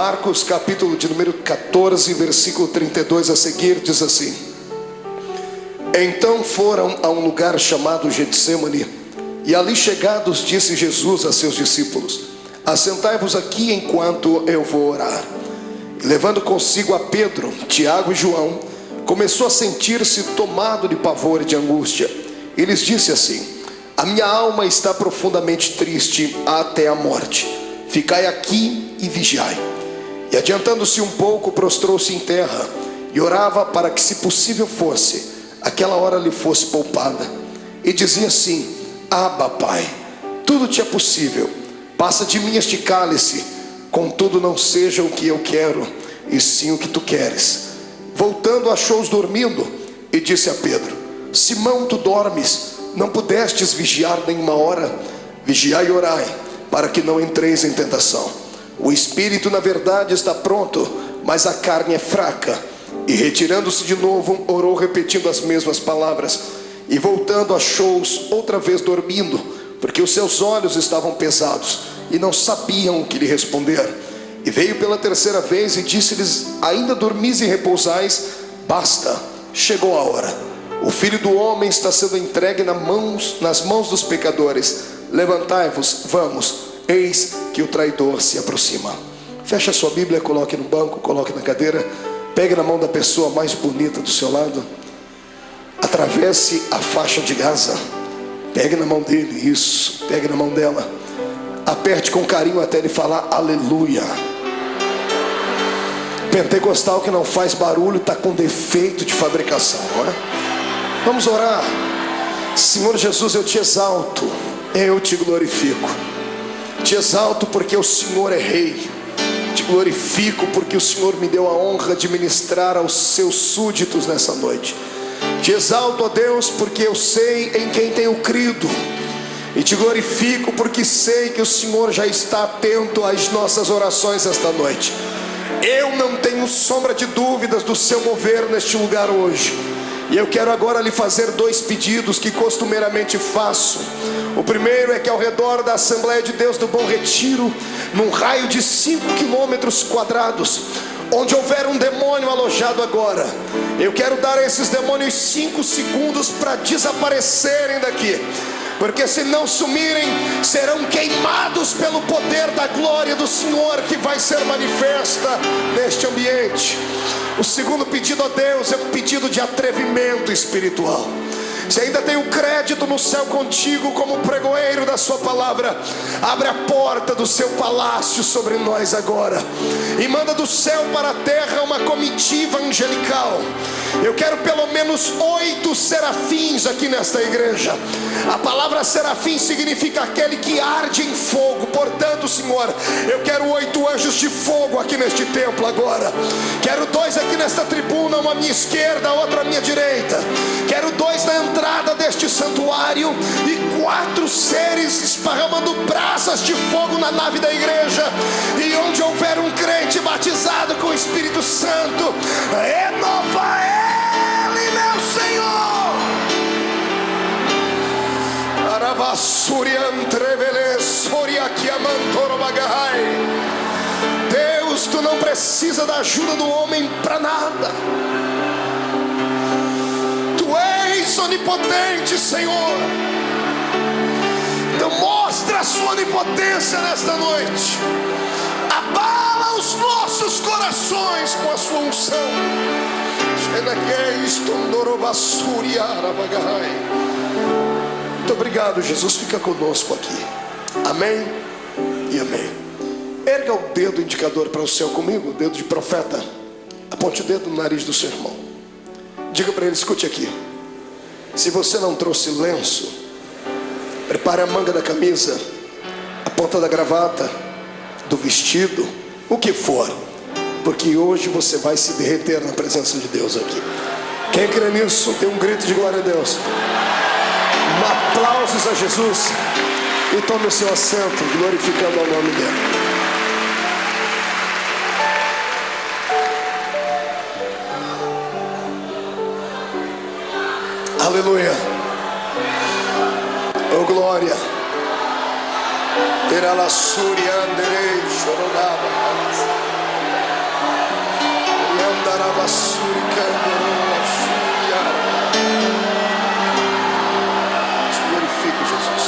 Marcos capítulo de número 14, versículo 32 a seguir, diz assim: Então foram a um lugar chamado Getsêmani, e ali chegados disse Jesus a seus discípulos: Assentai-vos aqui enquanto eu vou orar. E levando consigo a Pedro, Tiago e João, começou a sentir-se tomado de pavor e de angústia. E lhes disse assim: A minha alma está profundamente triste até a morte. Ficai aqui e vigiai. E adiantando-se um pouco, prostrou-se em terra e orava para que, se possível fosse, aquela hora lhe fosse poupada. E dizia assim: Abba, Pai, tudo te é possível. Passa de mim este cálice, contudo não seja o que eu quero, e sim o que tu queres. Voltando, achou-os dormindo e disse a Pedro: Simão, tu dormes? Não pudestes vigiar nenhuma hora? Vigiai e orai, para que não entreis em tentação. O espírito na verdade está pronto, mas a carne é fraca. E retirando-se de novo, orou repetindo as mesmas palavras. E voltando, achou-os outra vez dormindo, porque os seus olhos estavam pesados e não sabiam o que lhe responder. E veio pela terceira vez e disse-lhes: Ainda dormis e repousais? Basta, chegou a hora. O Filho do Homem está sendo entregue nas mãos dos pecadores. Levantai-vos, vamos, eis que o traidor se aproxima. Feche a sua Bíblia, coloque no banco, coloque na cadeira. Pegue na mão da pessoa mais bonita do seu lado. Atravesse a faixa de Gaza. Pegue na mão dele, isso, pegue na mão dela. Aperte com carinho até ele falar aleluia. Pentecostal que não faz barulho está com defeito de fabricação, não é? Vamos orar. Senhor Jesus, eu te exalto, eu te glorifico. Te exalto porque o Senhor é rei. Te glorifico porque o Senhor me deu a honra de ministrar aos seus súditos nessa noite. Te exalto, ó Deus, porque eu sei em quem tenho crido. E te glorifico porque sei que o Senhor já está atento às nossas orações esta noite. Eu não tenho sombra de dúvidas do seu mover neste lugar hoje. E eu quero agora lhe fazer dois pedidos que costumeiramente faço. O primeiro é que ao redor da Assembleia de Deus do Bom Retiro, num raio de 5 quilômetros quadrados, onde houver um demônio alojado agora, eu quero dar a esses demônios 5 segundos para desaparecerem daqui. Porque se não sumirem, serão queimados pelo poder da glória do Senhor que vai ser manifesta neste ambiente. O segundo pedido a Deus é um pedido de atrevimento espiritual. Se ainda tem um crédito no céu contigo como pregoeiro da sua palavra, abre a porta do seu palácio sobre nós agora e manda do céu para a terra uma comitiva angelical. Eu quero pelo menos 8 serafins aqui nesta igreja. A palavra serafim significa aquele que arde em fogo. Portanto, Senhor, eu quero 8 anjos de fogo aqui neste templo agora. Quero 2 aqui nesta tribuna, um à minha esquerda, outro à minha direita. Quero 2 na entrada deste santuário e 4 seres esparramando brasas de fogo na nave da igreja. E onde houver um crente batizado com o Espírito Santo, renova ele, meu Senhor. Deus, tu não precisa da ajuda do homem para nada. Tu és onipotente, Senhor. Então mostra a sua onipotência nesta noite. Abala os nossos corações com a sua unção. Muito obrigado, Jesus. Fica conosco aqui. Amém e amém. Erga o dedo indicador para o céu comigo, o dedo de profeta. Aponte o dedo no nariz do seu irmão. Diga para ele: escute aqui. Se você não trouxe lenço, prepare a manga da camisa, a ponta da gravata, do vestido, o que for, porque hoje você vai se derreter na presença de Deus aqui. Quem crê nisso, dê um grito de glória a Deus. Aplausos a Jesus. E tome o seu assento, glorificando o nome dele. Aleluia. Oh glória. Terá la suria anderei chorodava. Glorifico, Jesus.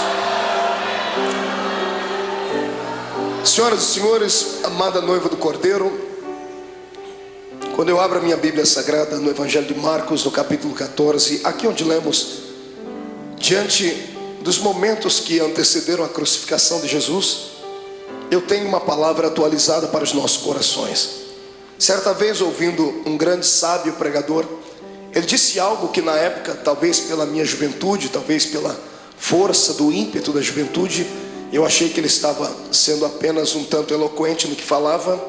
Senhoras e senhores, amada noiva do Cordeiro, quando eu abro a minha Bíblia Sagrada no Evangelho de Marcos, no capítulo 14, aqui onde lemos, diante dos momentos que antecederam a crucificação de Jesus, eu tenho uma palavra atualizada para os nossos corações. Certa vez, ouvindo um grande sábio pregador, ele disse algo que na época, talvez pela minha juventude, talvez pela força do ímpeto da juventude, eu achei que ele estava sendo apenas um tanto eloquente no que falava,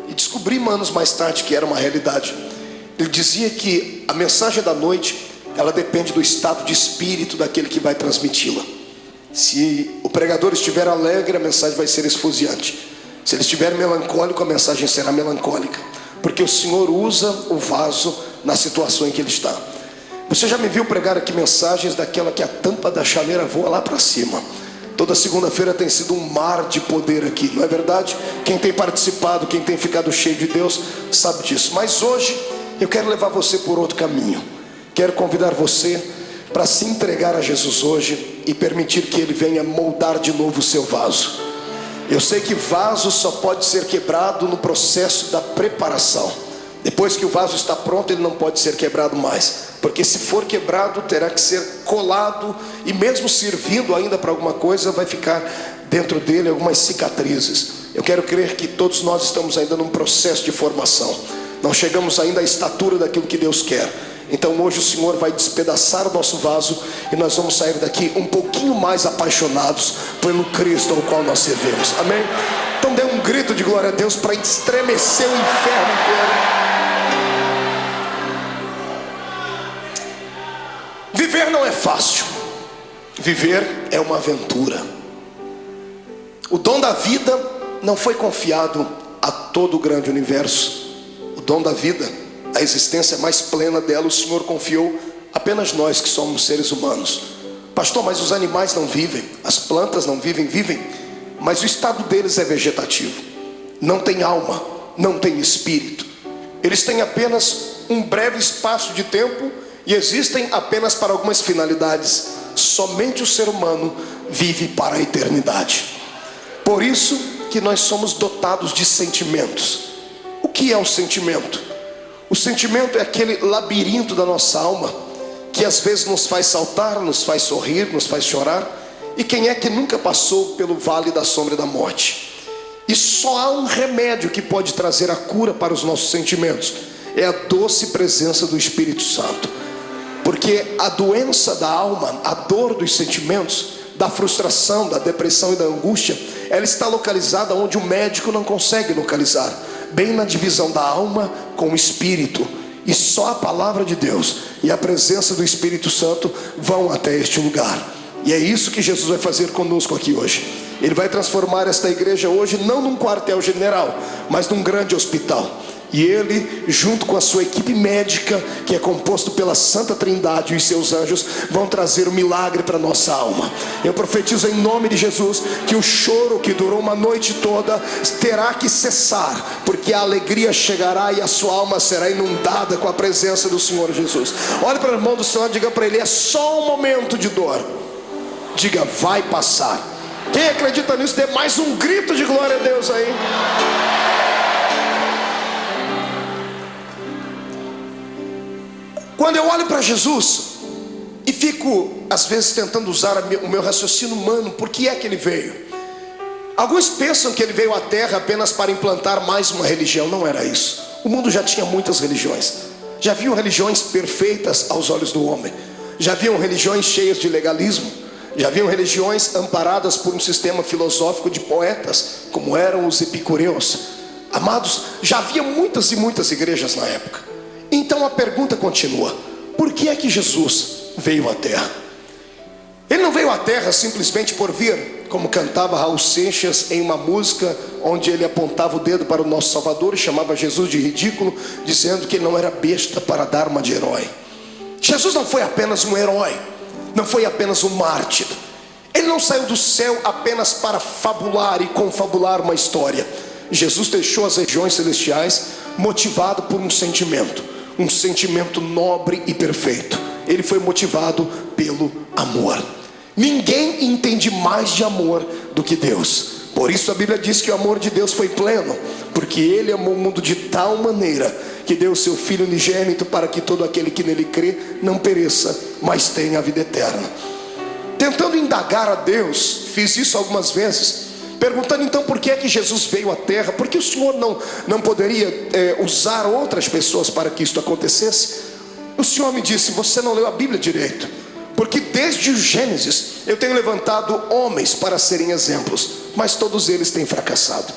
e descobri anos mais tarde que era uma realidade. Ele dizia que a mensagem da noite, ela depende do estado de espírito daquele que vai transmiti-la. Se o pregador estiver alegre, a mensagem vai ser esfuziante. Se ele estiver melancólico, a mensagem será melancólica, porque o Senhor usa o vaso na situação em que ele está. Você já me viu pregar aqui mensagens daquela que a tampa da chaleira voa lá para cima. Toda segunda-feira tem sido um mar de poder aqui, não é verdade? Quem tem participado, quem tem ficado cheio de Deus, sabe disso. Mas hoje eu quero levar você por outro caminho. Quero convidar você para se entregar a Jesus hoje e permitir que Ele venha moldar de novo o seu vaso. Eu sei que vaso só pode ser quebrado no processo da preparação. Depois que o vaso está pronto, ele não pode ser quebrado mais, porque se for quebrado, terá que ser colado, e mesmo servindo ainda para alguma coisa, vai ficar dentro dele algumas cicatrizes. Eu quero crer que todos nós estamos ainda num processo de formação, não chegamos ainda à estatura daquilo que Deus quer. Então hoje o Senhor vai despedaçar o nosso vaso, e nós vamos sair daqui um pouquinho mais apaixonados pelo Cristo ao qual nós servimos. Amém? Então dê um grito de glória a Deus para estremecer o inferno inteiro. Viver não é fácil. Viver é uma aventura. O dom da vida não foi confiado a todo o grande universo. O dom da vida, a existência mais plena dela, o Senhor confiou apenas nós que somos seres humanos. Pastor, mas os animais não vivem, as plantas não vivem, mas o estado deles é vegetativo. Não tem alma, não tem espírito. Eles têm apenas um breve espaço de tempo e existem apenas para algumas finalidades. Somente o ser humano vive para a eternidade. Por isso que nós somos dotados de sentimentos. O que é um sentimento? O sentimento é aquele labirinto da nossa alma que às vezes nos faz saltar, nos faz sorrir, nos faz chorar. E quem é que nunca passou pelo vale da sombra da morte? E só há um remédio que pode trazer a cura para os nossos sentimentos: é a doce presença do Espírito Santo. Porque a doença da alma, a dor dos sentimentos, da frustração, da depressão e da angústia, ela está localizada onde o médico não consegue localizar, bem na divisão da alma com o espírito. E só a palavra de Deus e a presença do Espírito Santo vão até este lugar. E é isso que Jesus vai fazer conosco aqui hoje. Ele vai transformar esta igreja hoje não num quartel-general, mas num grande hospital. E Ele, junto com a sua equipe médica, que é composto pela Santa Trindade e os seus anjos, vão trazer o milagre para a nossa alma. Eu profetizo em nome de Jesus que o choro que durou uma noite toda terá que cessar, porque a alegria chegará e a sua alma será inundada com a presença do Senhor Jesus. Olhe para o irmão do Senhor e diga para ele: é só um momento de dor. Diga: vai passar. Quem acredita nisso, dê mais um grito de glória a Deus aí. Quando eu olho para Jesus e fico às vezes tentando usar o meu raciocínio humano, por que é que ele veio? Alguns pensam que ele veio à terra apenas para implantar mais uma religião. Não era isso. O mundo já tinha muitas religiões. Já haviam religiões perfeitas aos olhos do homem. Já haviam religiões cheias de legalismo. Já haviam religiões amparadas por um sistema filosófico de poetas, como eram os epicureus. Amados, já havia muitas e muitas igrejas na época. Então a pergunta continua: por que é que Jesus veio à terra? Ele não veio à terra simplesmente por vir, como cantava Raul Seixas em uma música onde ele apontava o dedo para o nosso Salvador e chamava Jesus de ridículo, dizendo que ele não era besta para dar uma de herói. Jesus não foi apenas um herói, não foi apenas um mártir. Ele não saiu do céu apenas para fabular e confabular uma história. Jesus deixou as regiões celestiais motivado por um sentimento nobre e perfeito. Ele foi motivado pelo amor. Ninguém entende mais de amor do que Deus. Por isso a Bíblia diz que o amor de Deus foi pleno, porque Ele amou o mundo de tal maneira que deu o seu Filho unigênito, para que todo aquele que nele crê não pereça, mas tenha a vida eterna. Tentando indagar a Deus, fiz isso algumas vezes, perguntando então por que é que Jesus veio à terra, porque o Senhor não poderia usar outras pessoas para que isso acontecesse. O Senhor me disse: você não leu a Bíblia direito, porque desde o Gênesis eu tenho levantado homens para serem exemplos, mas todos eles têm fracassado.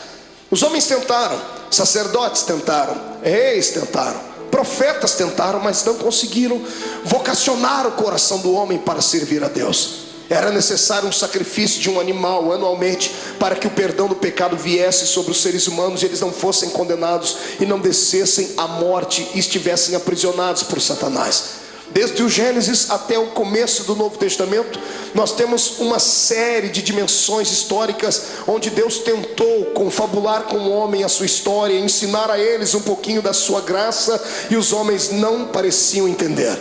Os homens tentaram, sacerdotes tentaram, reis tentaram, profetas tentaram, mas não conseguiram vocacionar o coração do homem para servir a Deus. Era necessário um sacrifício de um animal anualmente, para que o perdão do pecado viesse sobre os seres humanos, e eles não fossem condenados e não descessem à morte e estivessem aprisionados por Satanás. Desde o Gênesis até o começo do Novo Testamento, nós temos uma série de dimensões históricas onde Deus tentou confabular com o homem a sua história, ensinar a eles um pouquinho da sua graça, e os homens não pareciam entender.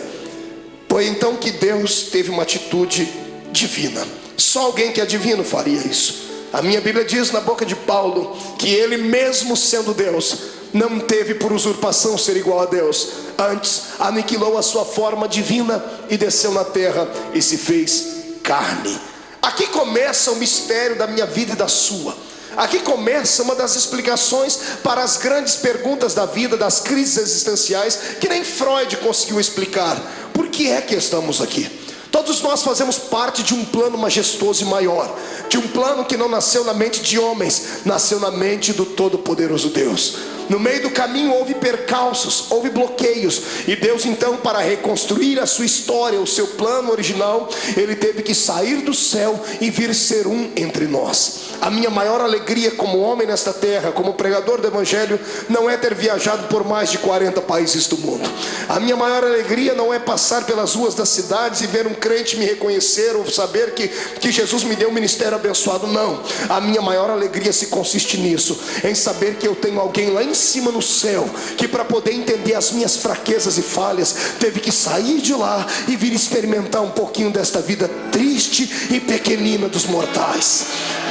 Foi então que Deus teve uma atitude divina. Só alguém que é divino faria isso. A minha Bíblia diz na boca de Paulo que ele, mesmo sendo Deus, não teve por usurpação ser igual a Deus. Antes aniquilou a sua forma divina e desceu na terra e se fez carne. Aqui começa o mistério da minha vida e da sua. Aqui começa uma das explicações para as grandes perguntas da vida, das crises existenciais, que nem Freud conseguiu explicar. Por que é que estamos aqui? Todos nós fazemos parte de um plano majestoso e maior, de um plano que não nasceu na mente de homens, nasceu na mente do Todo-Poderoso Deus. No meio do caminho houve percalços, houve bloqueios, e Deus então, para reconstruir a sua história, o seu plano original, Ele teve que sair do céu e vir ser um entre nós. A minha maior alegria como homem nesta terra, como pregador do Evangelho, não é ter viajado por mais de 40 países do mundo. A minha maior alegria não é passar pelas ruas das cidades e ver um crente me reconhecer, ou saber que Jesus me deu um ministério abençoado. Não, a minha maior alegria se consiste nisso, em saber que eu tenho alguém lá em cima no céu, que para poder entender as minhas fraquezas e falhas, teve que sair de lá e vir experimentar um pouquinho desta vida triste e pequenina dos mortais.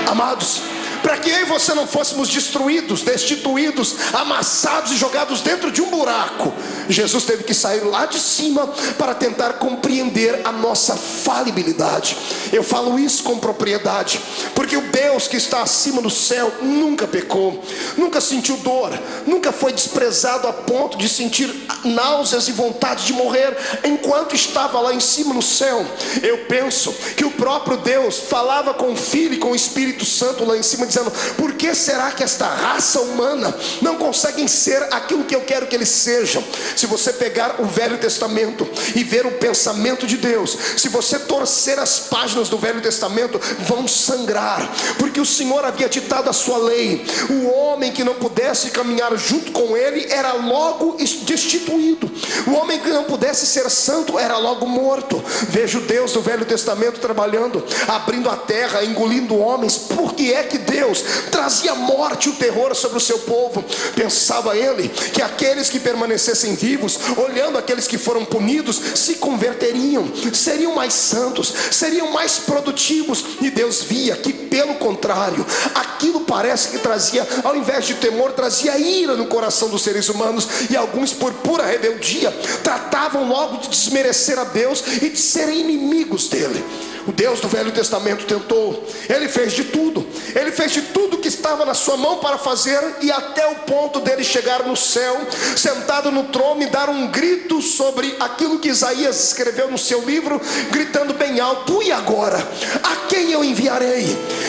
Amados, para que eu e você não fôssemos destruídos, destituídos, amassados e jogados dentro de um buraco, Jesus teve que sair lá de cima para tentar compreender a nossa falibilidade. Eu falo isso com propriedade, porque o Deus que está acima do céu nunca pecou, nunca sentiu dor, nunca foi desprezado a ponto de sentir náuseas e vontade de morrer enquanto estava lá em cima no céu. Eu penso que o próprio Deus falava com o Filho e com o Espírito Santo lá em cima, dizendo: por que será que esta raça humana não conseguem ser aquilo que eu quero que eles sejam? Se você pegar o Velho Testamento e ver o pensamento de Deus, se você torcer as páginas do Velho Testamento, vão sangrar, porque o Senhor havia ditado a sua lei. O homem que não pudesse caminhar junto com ele era logo destituído. O homem que não pudesse ser santo era logo morto. Veja o Deus do Velho Testamento trabalhando, abrindo a terra, engolindo homens. Por que é que Deus trazia morte e o terror sobre o seu povo? Pensava ele que aqueles que permanecessem vivos, olhando aqueles que foram punidos, se converteriam, seriam mais santos, seriam mais produtivos. E Deus via que, pelo contrário, aquilo parece que trazia, ao invés de temor, trazia ira no coração dos seres humanos. E alguns, por pura rebeldia, tratavam logo de desmerecer a Deus e de serem inimigos dele. O Deus do Velho Testamento tentou, ele fez de tudo que estava na sua mão para fazer, e até o ponto dele chegar no céu, sentado no trono, e dar um grito sobre aquilo que Isaías escreveu no seu livro, gritando bem alto: e agora? A quem eu enviarei?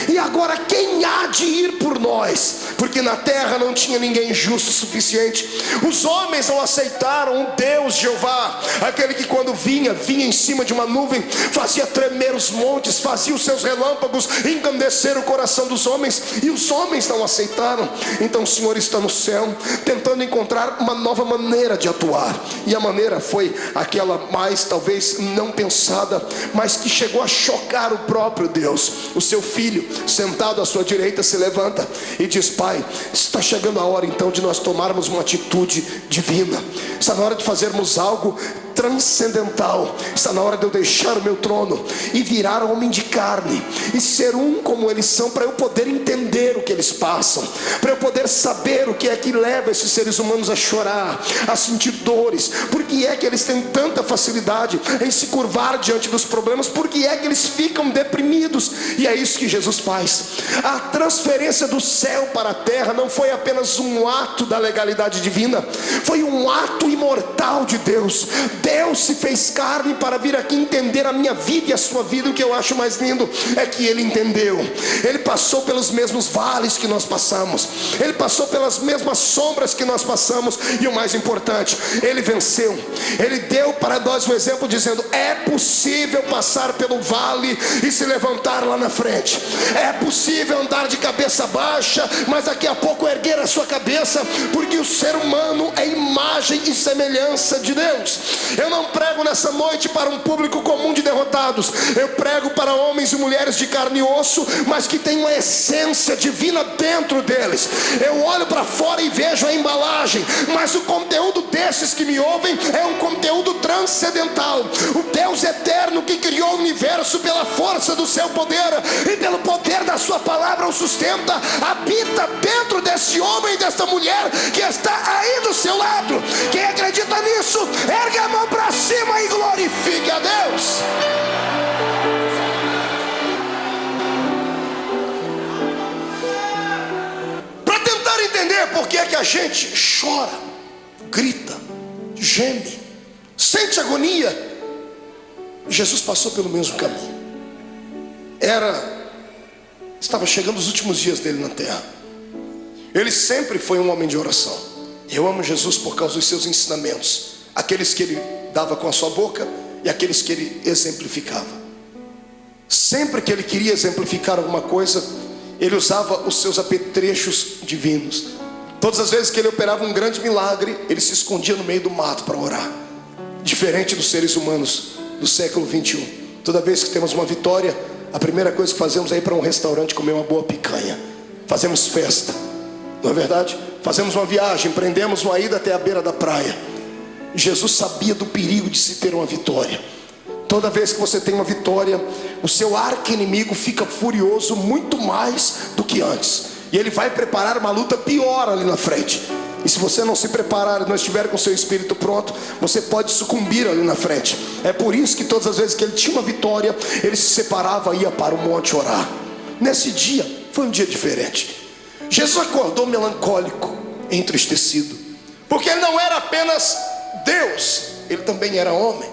E agora quem há de ir por nós? Porque na terra não tinha ninguém justo o suficiente. Os homens não aceitaram o Deus Jeová, aquele que quando vinha em cima de uma nuvem, fazia tremer os montes, fazia os seus relâmpagos engrandecer o coração dos homens, e os homens não aceitaram. Então o Senhor está no céu, tentando encontrar uma nova maneira de atuar, e a maneira foi aquela mais talvez não pensada, mas que chegou a chocar o próprio Deus. O seu filho, sentado à sua direita, se levanta e diz: Pai, Pai, está chegando a hora então de nós tomarmos uma atitude divina. Está na hora de fazermos algo transcendental. Está na hora de eu deixar o meu trono e virar homem de carne e ser um como eles são, para eu poder entender o que eles passam, para eu poder saber o que é que leva esses seres humanos a chorar, a sentir dores. Por que é que eles têm tanta facilidade em se curvar diante dos problemas? Por que é que eles ficam deprimidos? E é isso que Jesus faz. A transferência do céu para a terra não foi apenas um ato da legalidade divina, foi um ato imortal de Deus. Deus se fez carne para vir aqui entender a minha vida e a sua vida. O que eu acho mais lindo é que Ele entendeu. Ele passou pelos mesmos vales que nós passamos, Ele passou pelas mesmas sombras que nós passamos, e o mais importante, Ele venceu. Ele deu para nós um exemplo dizendo: é possível passar pelo vale e se levantar lá na frente. É possível andar de cabeça baixa, mas daqui a pouco erguer a sua cabeça, porque o ser humano é imagem e semelhança de Deus. Eu não prego nessa noite para um público comum de derrotados. Eu prego para homens e mulheres de carne e osso, mas que tem uma essência divina dentro deles. Eu olho para fora e vejo a embalagem, mas o conteúdo desses que me ouvem é um conteúdo transcendental. O Deus eterno que criou o universo pela força do seu poder e pelo poder da sua palavra o sustenta, habita dentro desse homem e desta mulher que está aí do seu lado. Quem acredita nisso, ergue a mão para cima e glorifique a Deus. Para tentar entender por que é que a gente chora, grita, geme, sente agonia, Jesus passou pelo mesmo caminho. Estava chegando os últimos dias dele na terra. Ele sempre foi um homem de oração. Eu amo Jesus por causa dos seus ensinamentos, aqueles que ele dava com a sua boca e aqueles que ele exemplificava. Sempre que ele queria exemplificar alguma coisa, ele usava os seus apetrechos divinos. Todas as vezes que ele operava um grande milagre, ele se escondia no meio do mato para orar. Diferente dos seres humanos do século 21. Toda vez que temos uma vitória, a primeira coisa que fazemos é ir para um restaurante comer uma boa picanha. Fazemos festa, não é verdade? Fazemos uma viagem, prendemos uma ida até a beira da praia. Jesus sabia do perigo de se ter uma vitória. Toda vez que você tem uma vitória, o seu arqui-inimigo fica furioso muito mais do que antes, e ele vai preparar uma luta pior ali na frente. E se você não se preparar e não estiver com o seu espírito pronto, você pode sucumbir ali na frente. É por isso que todas as vezes que ele tinha uma vitória, ele se separava e ia para o monte orar. Nesse dia, foi um dia diferente. Jesus acordou melancólico, entristecido, porque ele não era apenas Deus, ele também era homem.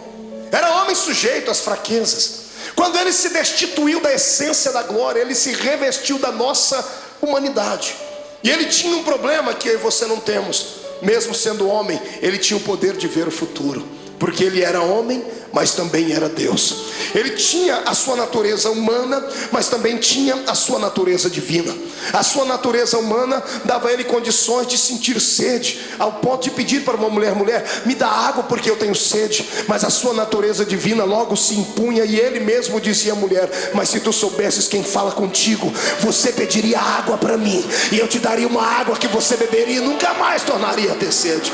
Era homem sujeito às fraquezas. Quando ele se destituiu da essência da glória, ele se revestiu da nossa humanidade. E ele tinha um problema que eu e você não temos. Mesmo sendo homem, ele tinha o poder de ver o futuro, porque ele era homem, mas também era Deus. Ele tinha a sua natureza humana, mas também tinha a sua natureza divina. A sua natureza humana dava a ele condições de sentir sede, ao ponto de pedir para uma mulher: mulher, me dá água porque eu tenho sede. Mas a sua natureza divina logo se impunha, e ele mesmo dizia à mulher: mas se tu soubesses quem fala contigo, você pediria água para mim, e eu te daria uma água que você beberia e nunca mais tornaria a ter sede.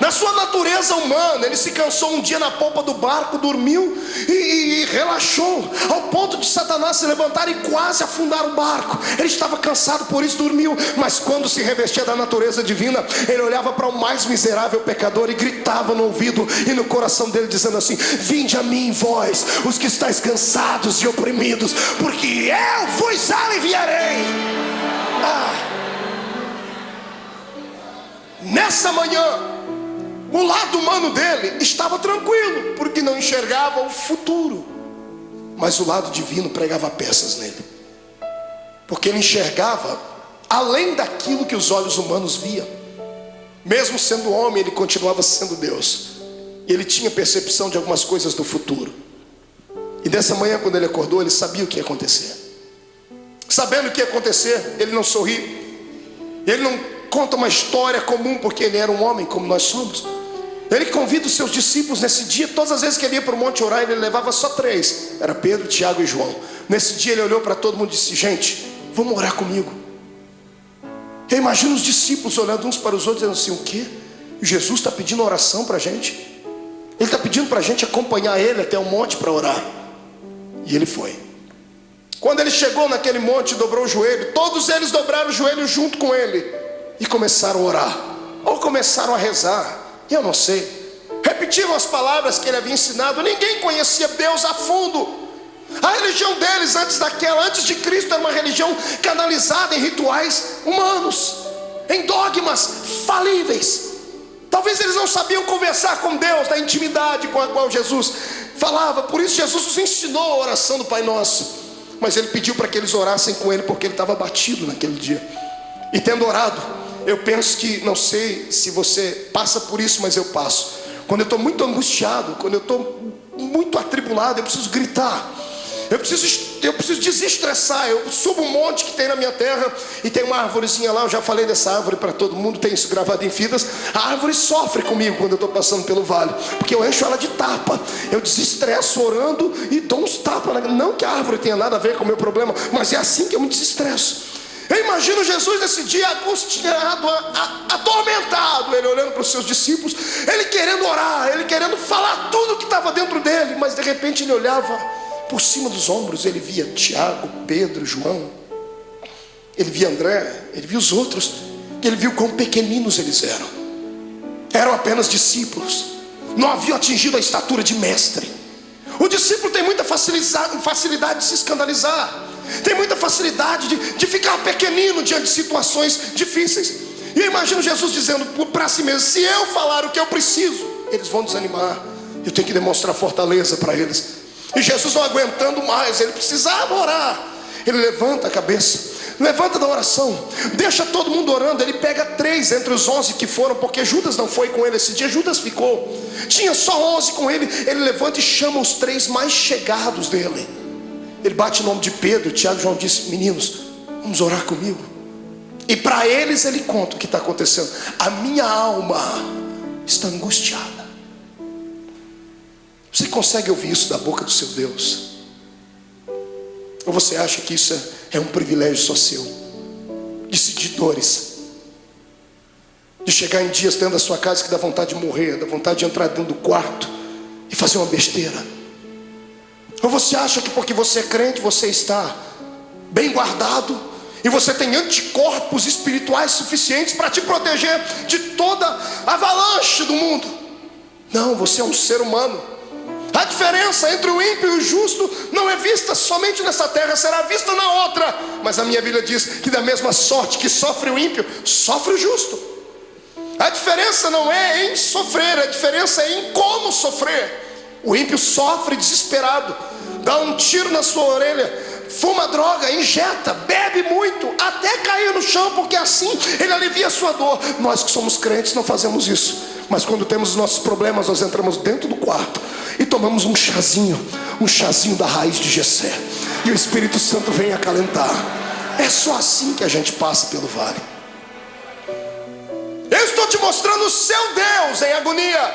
Na sua natureza humana, ele se cansou um dia na polpa do barco, dormiu e relaxou, ao ponto de Satanás se levantar e quase afundar o barco. Ele estava cansado, por isso dormiu. Mas quando se revestia da natureza divina, ele olhava para o mais miserável pecador e gritava no ouvido e no coração dele, dizendo assim: vinde a mim, vós, os que estáis cansados e oprimidos, porque eu vos aliviarei. Nessa manhã, o lado humano dele estava tranquilo, porque não enxergava o futuro. Mas o lado divino pregava peças nele, porque ele enxergava além daquilo que os olhos humanos viam. Mesmo sendo homem, ele continuava sendo Deus, e ele tinha percepção de algumas coisas do futuro. E dessa manhã, quando ele acordou, ele sabia o que ia acontecer. Sabendo o que ia acontecer, ele não sorri, ele não conta uma história comum, porque ele era um homem como nós somos. Ele convida os seus discípulos nesse dia. Todas as vezes que ele ia para o monte orar, ele levava só 3. Era Pedro, Tiago e João. Nesse dia ele olhou para todo mundo e disse: gente, vamos orar comigo. Eu imagino os discípulos olhando uns para os outros, dizendo assim: o quê? Jesus está pedindo oração para a gente? Ele está pedindo para a gente acompanhar ele até o monte para orar. E ele foi. Quando ele chegou naquele monte, dobrou o joelho. Todos eles dobraram o joelho junto com ele e começaram a orar, ou começaram a rezar, eu não sei. Repetiram as palavras que ele havia ensinado. Ninguém conhecia Deus a fundo. A religião deles antes de Cristo, era uma religião canalizada em rituais humanos, em dogmas falíveis. Talvez eles não sabiam conversar com Deus na intimidade com a qual Jesus falava. Por isso Jesus nos ensinou a oração do Pai Nosso. Mas ele pediu para que eles orassem com ele, porque ele estava abatido naquele dia. E tendo orado, eu penso que, não sei se você passa por isso, mas eu passo. Quando eu estou muito angustiado, quando eu estou muito atribulado, eu preciso gritar. Eu preciso desestressar. Eu subo um monte que tem na minha terra, e tem uma árvorezinha lá. Eu já falei dessa árvore para todo mundo, tem isso gravado em fitas. A árvore sofre comigo quando eu estou passando pelo vale, porque eu encho ela de tapa. Eu desestresso orando e dou uns tapas. Não que a árvore tenha nada a ver com o meu problema, mas é assim que eu me desestresso. Eu imagino Jesus nesse dia angustiado, atormentado, ele olhando para os seus discípulos, ele querendo orar, ele querendo falar tudo que estava dentro dele. Mas de repente ele olhava por cima dos ombros, ele via Tiago, Pedro, João, ele via André, ele via os outros, ele viu quão pequeninos eles eram apenas discípulos, não haviam atingido a estatura de mestre. O discípulo tem muita facilidade de se escandalizar, tem muita facilidade de ficar pequenino diante de situações difíceis. E eu imagino Jesus dizendo para si mesmo: se eu falar o que eu preciso, eles vão desanimar, eu tenho que demonstrar fortaleza para eles. E Jesus não aguentando mais, ele precisava orar. Ele levanta a cabeça, levanta da oração, deixa todo mundo orando. Ele pega 3 entre os 11 que foram, porque Judas não foi com ele esse dia, Judas ficou. Tinha só 11 com ele. Ele levanta e chama os 3 mais chegados dele. Ele bate o nome de Pedro, Tiago e João, disse: meninos, vamos orar comigo. E para eles ele conta o que está acontecendo. A minha alma está angustiada. Você consegue ouvir isso da boca do seu Deus? Ou você acha que isso é um privilégio só seu? De sentir dores, de chegar em dias dentro da sua casa que dá vontade de morrer, dá vontade de entrar dentro do quarto e fazer uma besteira? Ou você acha que porque você é crente, você está bem guardado e você tem anticorpos espirituais suficientes para te proteger de toda avalanche do mundo? Não, você é um ser humano. A diferença entre o ímpio e o justo não é vista somente nessa terra, será vista na outra. Mas a minha Bíblia diz que da mesma sorte que sofre o ímpio, sofre o justo. A diferença não é em sofrer, a diferença é em como sofrer. O ímpio sofre desesperado, dá um tiro na sua orelha, fuma droga, injeta, bebe muito, até cair no chão, porque assim ele alivia a sua dor. Nós que somos crentes não fazemos isso. Mas quando temos os nossos problemas, nós entramos dentro do quarto e tomamos um chazinho da raiz de Jessé, e o Espírito Santo vem acalentar. É só assim que a gente passa pelo vale. Eu estou te mostrando o seu Deus em agonia.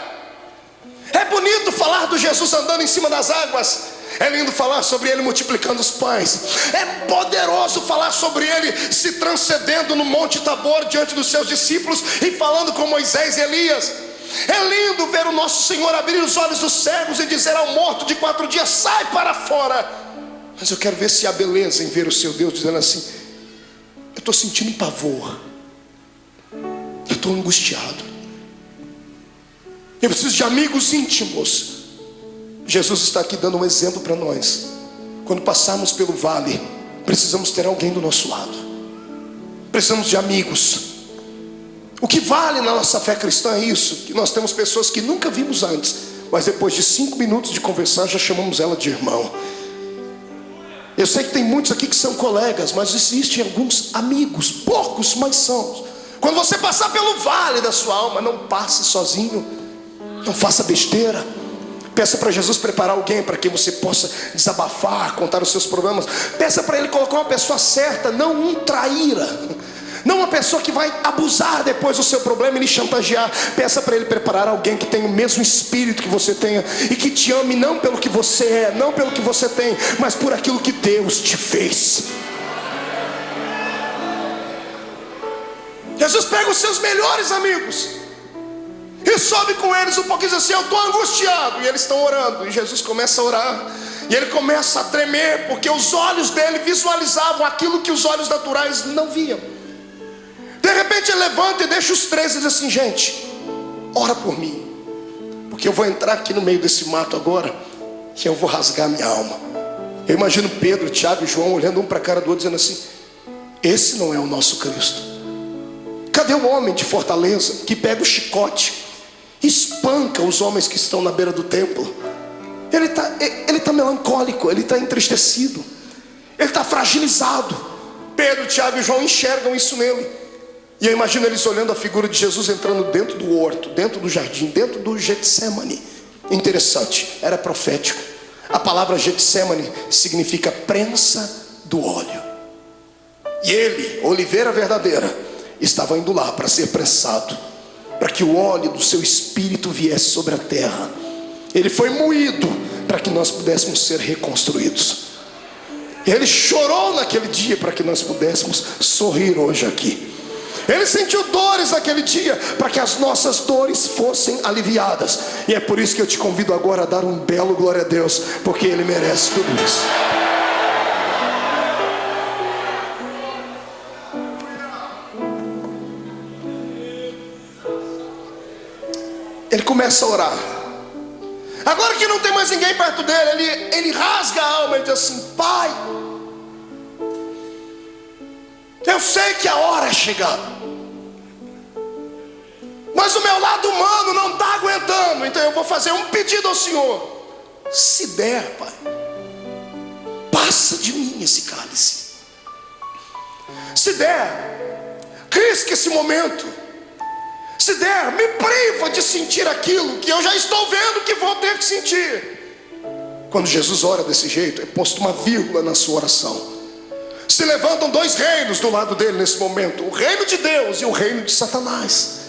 É bonito falar do Jesus andando em cima das águas, é lindo falar sobre ele multiplicando os pães, é poderoso falar sobre ele se transcendendo no Monte Tabor diante dos seus discípulos e falando com Moisés e Elias. É lindo ver o nosso Senhor abrir os olhos dos cegos e dizer ao morto de 4 dias: sai para fora. Mas eu quero ver se há beleza em ver o seu Deus dizendo assim: eu estou sentindo pavor, eu estou angustiado, eu preciso de amigos íntimos. Jesus está aqui dando um exemplo para nós. Quando passarmos pelo vale, precisamos ter alguém do nosso lado, precisamos de amigos. O que vale na nossa fé cristã é isso, que nós temos pessoas que nunca vimos antes, mas depois de 5 minutos de conversar já chamamos ela de irmão. Eu sei que tem muitos aqui que são colegas, mas existem alguns amigos, poucos, mas são. Quando você passar pelo vale da sua alma, não passe sozinho, não faça besteira. Peça para Jesus preparar alguém para que você possa desabafar, contar os seus problemas. Peça para ele colocar uma pessoa certa, não um traíra, não uma pessoa que vai abusar depois do seu problema e lhe chantagear. Peça para ele preparar alguém que tenha o mesmo espírito que você tenha e que te ame não pelo que você é, não pelo que você tem, mas por aquilo que Deus te fez. Jesus pega os seus melhores amigos e sobe com eles um pouquinho e diz assim: eu estou angustiado. E eles estão orando, e Jesus começa a orar, e ele começa a tremer, porque os olhos dele visualizavam aquilo que os olhos naturais não viam. De repente ele levanta e deixa os três e diz assim: gente, ora por mim, porque eu vou entrar aqui no meio desse mato agora, que eu vou rasgar minha alma. Eu imagino Pedro, Tiago e João olhando um para a cara do outro, dizendo assim: esse não é o nosso Cristo. Cadê o homem de Fortaleza que pega o chicote, espanca os homens que estão na beira do templo? Ele está melancólico, ele está entristecido, ele está fragilizado. Pedro, Tiago e João enxergam isso nele. E eu imagino eles olhando a figura de Jesus entrando dentro do horto, dentro do jardim, dentro do Getsemane. Interessante, era profético. A palavra Getsemane significa prensa do óleo. E ele, oliveira verdadeira, estava indo lá para ser prensado, para que o óleo do seu espírito viesse sobre a terra. Ele foi moído para que nós pudéssemos ser reconstruídos. Ele chorou naquele dia para que nós pudéssemos sorrir hoje aqui. Ele sentiu dores naquele dia para que as nossas dores fossem aliviadas. E é por isso que eu te convido agora a dar um belo glória a Deus, porque Ele merece tudo isso. Ele começa a orar. Agora que não tem mais ninguém perto dele, ele rasga a alma e diz assim: Pai, eu sei que a hora é chegada, mas o meu lado humano não está aguentando. Então eu vou fazer um pedido ao Senhor. Se der, Pai, passa de mim esse cálice. Se der, risca esse momento. Se der, me priva de sentir aquilo que eu já estou vendo que vou ter que sentir. Quando Jesus ora desse jeito, é posto uma vírgula na sua oração. Se levantam dois reinos do lado dele nesse momento: o reino de Deus e o reino de Satanás.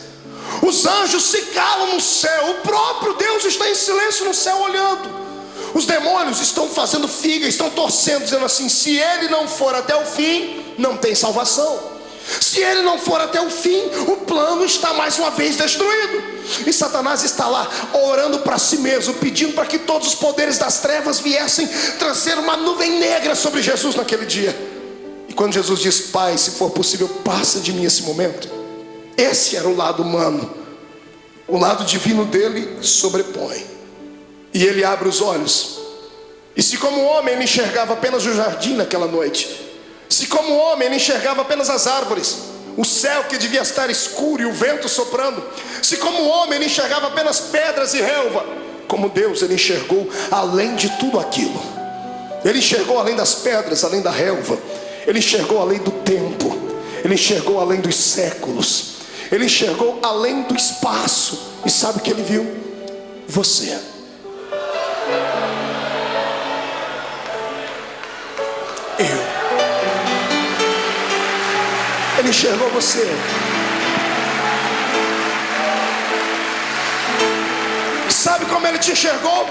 Os anjos se calam no céu, o próprio Deus está em silêncio no céu olhando. Os demônios estão fazendo figa, estão torcendo, dizendo assim: se ele não for até o fim, não tem salvação. Se ele não for até o fim, o plano está mais uma vez destruído. E Satanás está lá orando para si mesmo, pedindo para que todos os poderes das trevas viessem trazer uma nuvem negra sobre Jesus naquele dia. E quando Jesus diz: Pai, se for possível, passa de mim esse momento, esse era o lado humano. O lado divino dele sobrepõe. E ele abre os olhos. E se como homem ele enxergava apenas o jardim naquela noite, se como homem ele enxergava apenas as árvores, o céu que devia estar escuro e o vento soprando, se como homem ele enxergava apenas pedras e relva, como Deus ele enxergou além de tudo aquilo. Ele enxergou além das pedras, além da relva. Ele enxergou além do tempo. Ele enxergou além dos séculos. Ele enxergou além do espaço. E sabe o que ele viu? Você. Ele enxergou você. Sabe como ele te enxergou?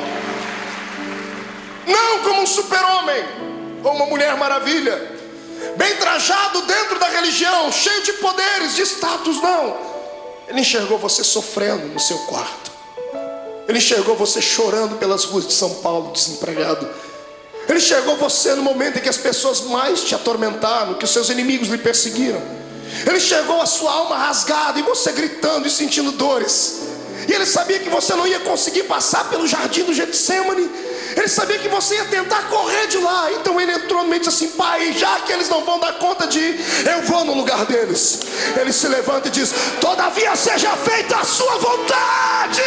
Não como um super-homem ou uma mulher maravilha, bem trajado dentro da religião, cheio de poderes, de status, não. Ele enxergou você sofrendo no seu quarto. Ele enxergou você chorando pelas ruas de São Paulo, desempregado. Ele enxergou você no momento em que as pessoas mais te atormentaram, que os seus inimigos lhe perseguiram. Ele enxergou a sua alma rasgada e você gritando e sentindo dores. E ele sabia que você não ia conseguir passar pelo jardim do Getsemane. Ele sabia que você ia tentar correr de lá. Então ele entrou no meio e disse assim: Pai, já que eles não vão dar conta de ir, eu vou no lugar deles. Ele se levanta e diz: todavia seja feita a sua vontade.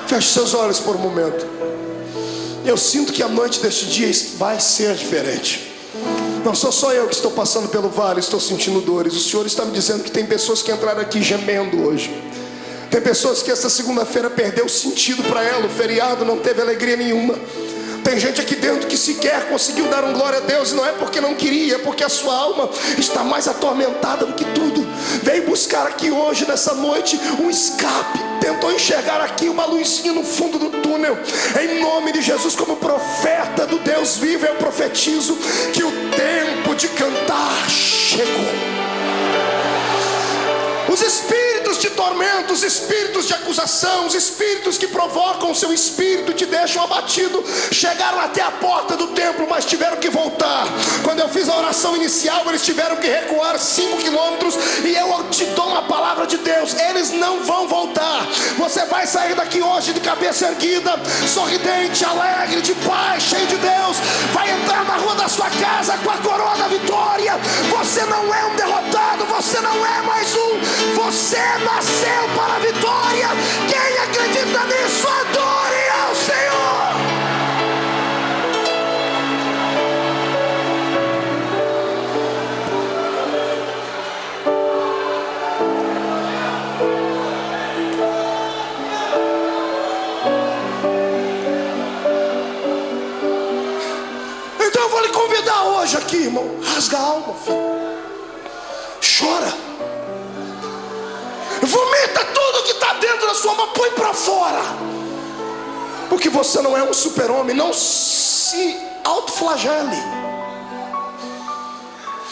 Feche seus olhos por um momento. Eu sinto que a noite deste dia vai ser diferente. Não sou só eu que estou passando pelo vale, estou sentindo dores. O Senhor está me dizendo que tem pessoas que entraram aqui gemendo hoje. Tem pessoas que esta segunda-feira perdeu o sentido para ela. O feriado não teve alegria nenhuma. Tem gente aqui dentro que sequer conseguiu dar um glória a Deus. E não é porque não queria, é porque a sua alma está mais atormentada do que tudo. Veio buscar aqui hoje, nessa noite, um escape tentou enxergar aqui uma luzinha no fundo do túnel. Em nome de Jesus, como profeta do Deus vivo, eu profetizo que o tempo de cantar chegou. Os espíritos de tormento, os espíritos de acusação, os espíritos que provocam o seu espírito, te deixam abatido, chegaram até a porta do templo, mas tiveram que voltar. Quando eu fiz a oração inicial, eles tiveram que recuar 5 quilômetros. E eu te dou uma palavra de Deus: eles não vão voltar. Você vai sair daqui hoje de cabeça erguida, sorridente, alegre, de paz, cheio de Deus. Vai entrar na rua da sua casa com a coroa da vitória. Você não é um derrotado, você não é mais um. Você nasceu para a vitória. Quem acredita nisso, adore ao Senhor. Então eu vou lhe convidar hoje aqui, irmão. Rasga a alma, filho. Chora. Vomita tudo que está dentro da sua alma, põe para fora. Porque você não é um super-homem. Não se autoflagele.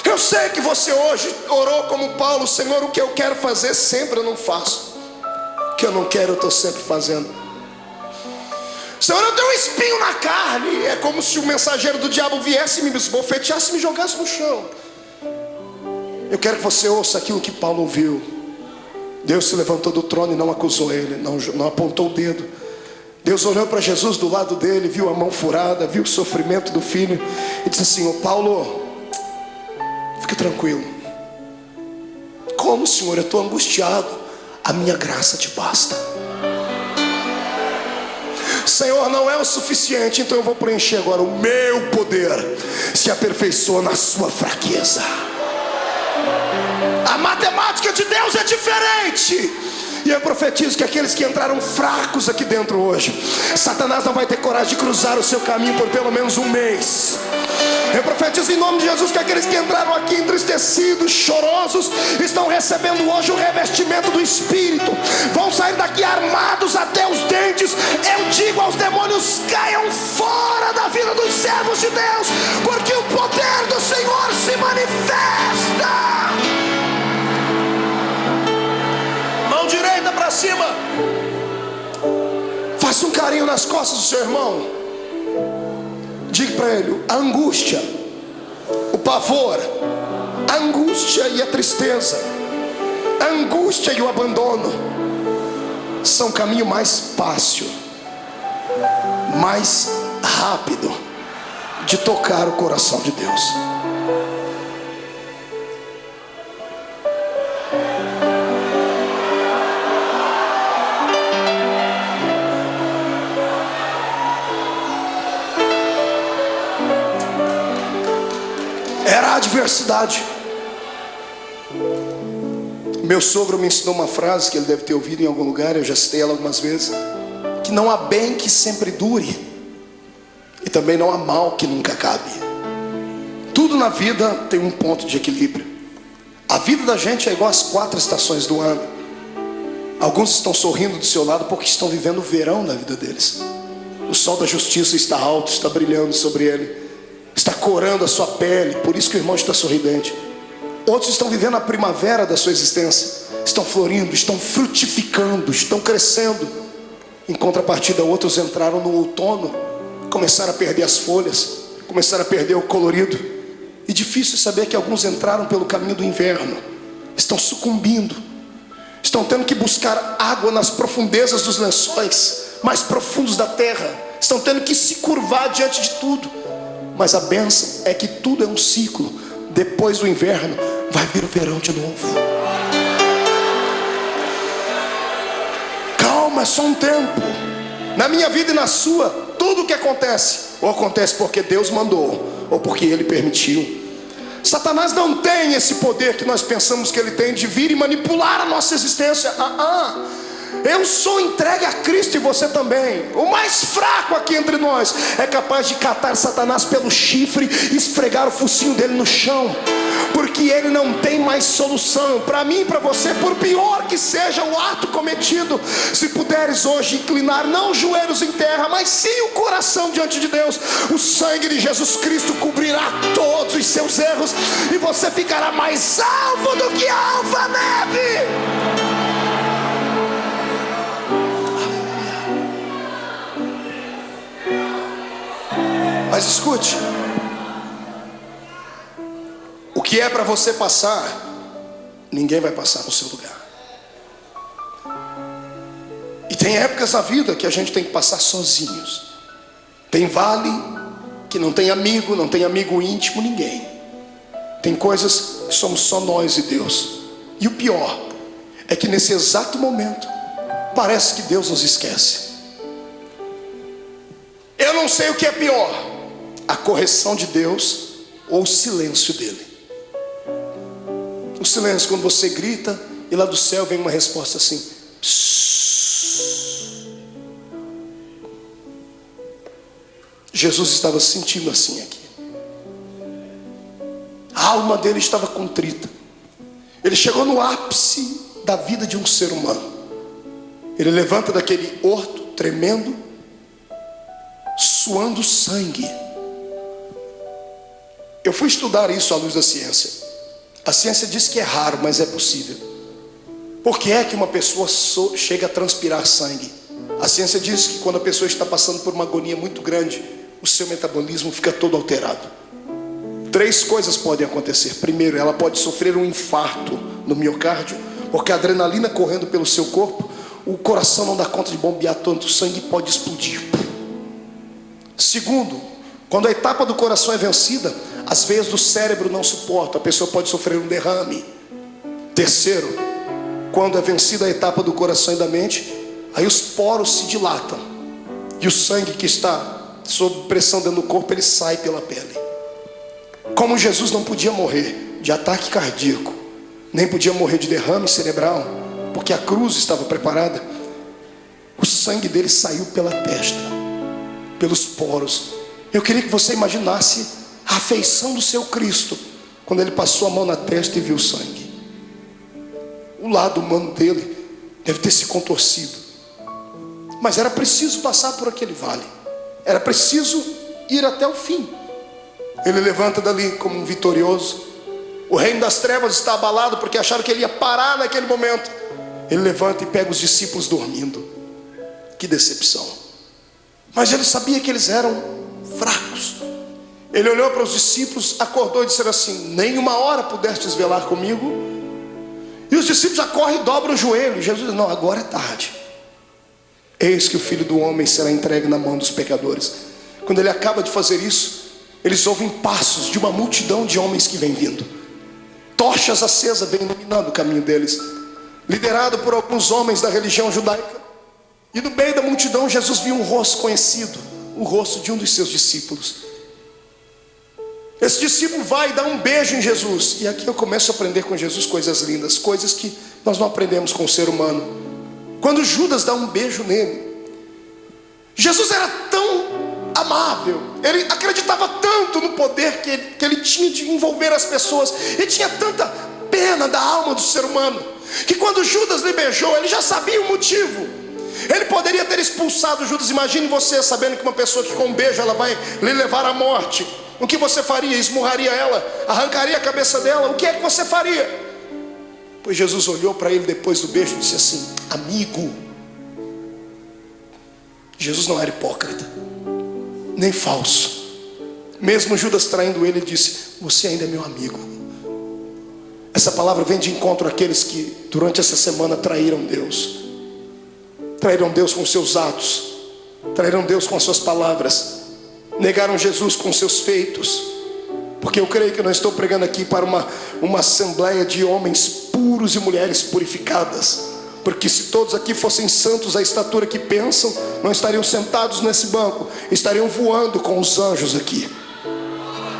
Eu sei que você hoje orou como Paulo: Senhor, o que eu quero fazer sempre eu não faço, o que eu não quero eu estou sempre fazendo. Senhor, eu tenho um espinho na carne. É como se o mensageiro do diabo viesse, me esbofeteasse e me jogasse no chão. Eu quero que você ouça aquilo que Paulo ouviu. Deus se levantou do trono e não acusou ele, não apontou o dedo. Deus olhou para Jesus do lado dele, viu a mão furada, viu o sofrimento do filho e disse assim: ô Paulo, fique tranquilo. Como, Senhor? Eu estou angustiado. A minha graça te basta. Senhor, não é o suficiente, então eu vou preencher agora. O meu poder se aperfeiçoa na sua fraqueza. A matemática de Deus é diferente. E eu profetizo que aqueles que entraram fracos aqui dentro hoje, Satanás não vai ter coragem de cruzar o seu caminho por pelo menos um mês. Eu profetizo em nome de Jesus que aqueles que entraram aqui entristecidos, chorosos, estão recebendo hoje o revestimento do Espírito. Vão sair daqui armados até os dentes. Eu digo aos demônios: caiam fora da vida dos servos de Deus, porque o poder do Senhor se manifesta. Direita para cima. Faça um carinho nas costas do seu irmão. Diga para ele: a angústia, o pavor, a angústia e a tristeza, a angústia e o abandono são o caminho mais fácil, mais rápido de tocar o coração de Deus. Era a adversidade. Meu sogro me ensinou uma frase que ele deve ter ouvido em algum lugar, eu já citei ela algumas vezes: que não há bem que sempre dure, e também não há mal que nunca acabe. Tudo na vida tem um ponto de equilíbrio. A vida da gente é igual às 4 estações do ano. Alguns estão sorrindo do seu lado porque estão vivendo o verão na vida deles. O sol da justiça está alto, está brilhando sobre ele, está corando a sua pele, por isso que o irmão está sorridente. Outros estão vivendo a primavera da sua existência, estão florindo, estão frutificando, estão crescendo. Em contrapartida, outros entraram no outono, começaram a perder as folhas, começaram a perder o colorido. E difícil saber que alguns entraram pelo caminho do inverno, estão sucumbindo, estão tendo que buscar água nas profundezas dos lençóis mais profundos da terra, estão tendo que se curvar diante de tudo. Mas a bênção é que tudo é um ciclo. Depois do inverno vai vir o verão de novo. Calma, é só um tempo. Na minha vida e na sua, tudo o que acontece, ou acontece porque Deus mandou, ou porque Ele permitiu. Satanás não tem esse poder que nós pensamos que ele tem, de vir e manipular a nossa existência. Eu sou entregue a Cristo e você também. O mais fraco aqui entre nós é capaz de catar Satanás pelo chifre e esfregar o focinho dele no chão, porque ele não tem mais solução. Para mim e para você, por pior que seja o ato cometido, se puderes hoje inclinar não os joelhos em terra, mas sim o coração diante de Deus, o sangue de Jesus Cristo cobrirá todos os seus erros e você ficará mais alvo do que a alva-neve. Mas escute, o que é para você passar, ninguém vai passar no seu lugar. E tem épocas na vida que a gente tem que passar sozinhos. Tem vale que não tem amigo íntimo, ninguém. Tem coisas que somos só nós e Deus. E o pior é que nesse exato momento parece que Deus nos esquece. Eu não sei o que é pior, a correção de Deus ou o silêncio dele. O silêncio, quando você grita e lá do céu vem uma resposta assim: psss. Jesus estava sentindo assim aqui. A alma dele estava contrita. Ele chegou no ápice da vida de um ser humano. Ele levanta daquele horto tremendo, suando sangue. Eu fui estudar isso à luz da ciência. A ciência diz que é raro, mas é possível. Por que é que uma pessoa chega a transpirar sangue? A ciência diz que quando a pessoa está passando por uma agonia muito grande, o seu metabolismo fica todo alterado. 3 coisas podem acontecer. Primeiro, ela pode sofrer um infarto no miocárdio, porque a adrenalina correndo pelo seu corpo, o coração não dá conta de bombear tanto sangue e pode explodir. Segundo, quando a etapa do coração é vencida, as veias do cérebro não suportam, a pessoa pode sofrer um derrame. Terceiro, quando é vencida a etapa do coração e da mente, aí os poros se dilatam e o sangue que está sob pressão dentro do corpo, ele sai pela pele. Como Jesus não podia morrer de ataque cardíaco, nem podia morrer de derrame cerebral, porque a cruz estava preparada, o sangue dele saiu pela testa, pelos poros. Eu queria que você imaginasse a afeição do seu Cristo quando ele passou a mão na testa e viu o sangue. O lado humano dele deve ter se contorcido, mas era preciso passar por aquele vale, era preciso ir até o fim. Ele levanta dali como um vitorioso. O reino das trevas está abalado porque acharam que ele ia parar naquele momento. Ele levanta e pega os discípulos dormindo. Que decepção. Mas ele sabia que eles eram fracos. Ele olhou para os discípulos, acordou e disse assim: nem uma hora pudestes velar comigo? E os discípulos acorrem e dobram o joelho. Jesus diz: não, agora é tarde. Eis que o Filho do Homem será entregue na mão dos pecadores. Quando ele acaba de fazer isso, eles ouvem passos de uma multidão de homens que vem vindo. Tochas acesas vêm iluminando o caminho deles, liderado por alguns homens da religião judaica. E no meio da multidão Jesus viu um rosto conhecido, o rosto de um dos seus discípulos. Esse discípulo vai dar um beijo em Jesus. E aqui eu começo a aprender com Jesus coisas lindas, coisas que nós não aprendemos com o ser humano. Quando Judas dá um beijo nele, Jesus era tão amável, ele acreditava tanto no poder que ele tinha de envolver as pessoas, e tinha tanta pena da alma do ser humano, que quando Judas lhe beijou, ele já sabia o motivo. Ele poderia ter expulsado Judas. Imagine você sabendo que uma pessoa que com um beijo ela vai lhe levar à morte. O que você faria? Esmurraria ela? Arrancaria a cabeça dela? O que é que você faria? Pois Jesus olhou para ele depois do beijo e disse assim: amigo. Jesus não era hipócrita, nem falso. Mesmo Judas traindo ele, disse: você ainda é meu amigo. Essa palavra vem de encontro àqueles que durante essa semana traíram Deus. Traíram Deus com seus atos, traíram Deus com as suas palavras, negaram Jesus com seus feitos. Porque eu creio que eu não estou pregando aqui para uma assembleia de homens puros e mulheres purificadas, porque se todos aqui fossem santos à estatura que pensam, não estariam sentados nesse banco, estariam voando com os anjos aqui.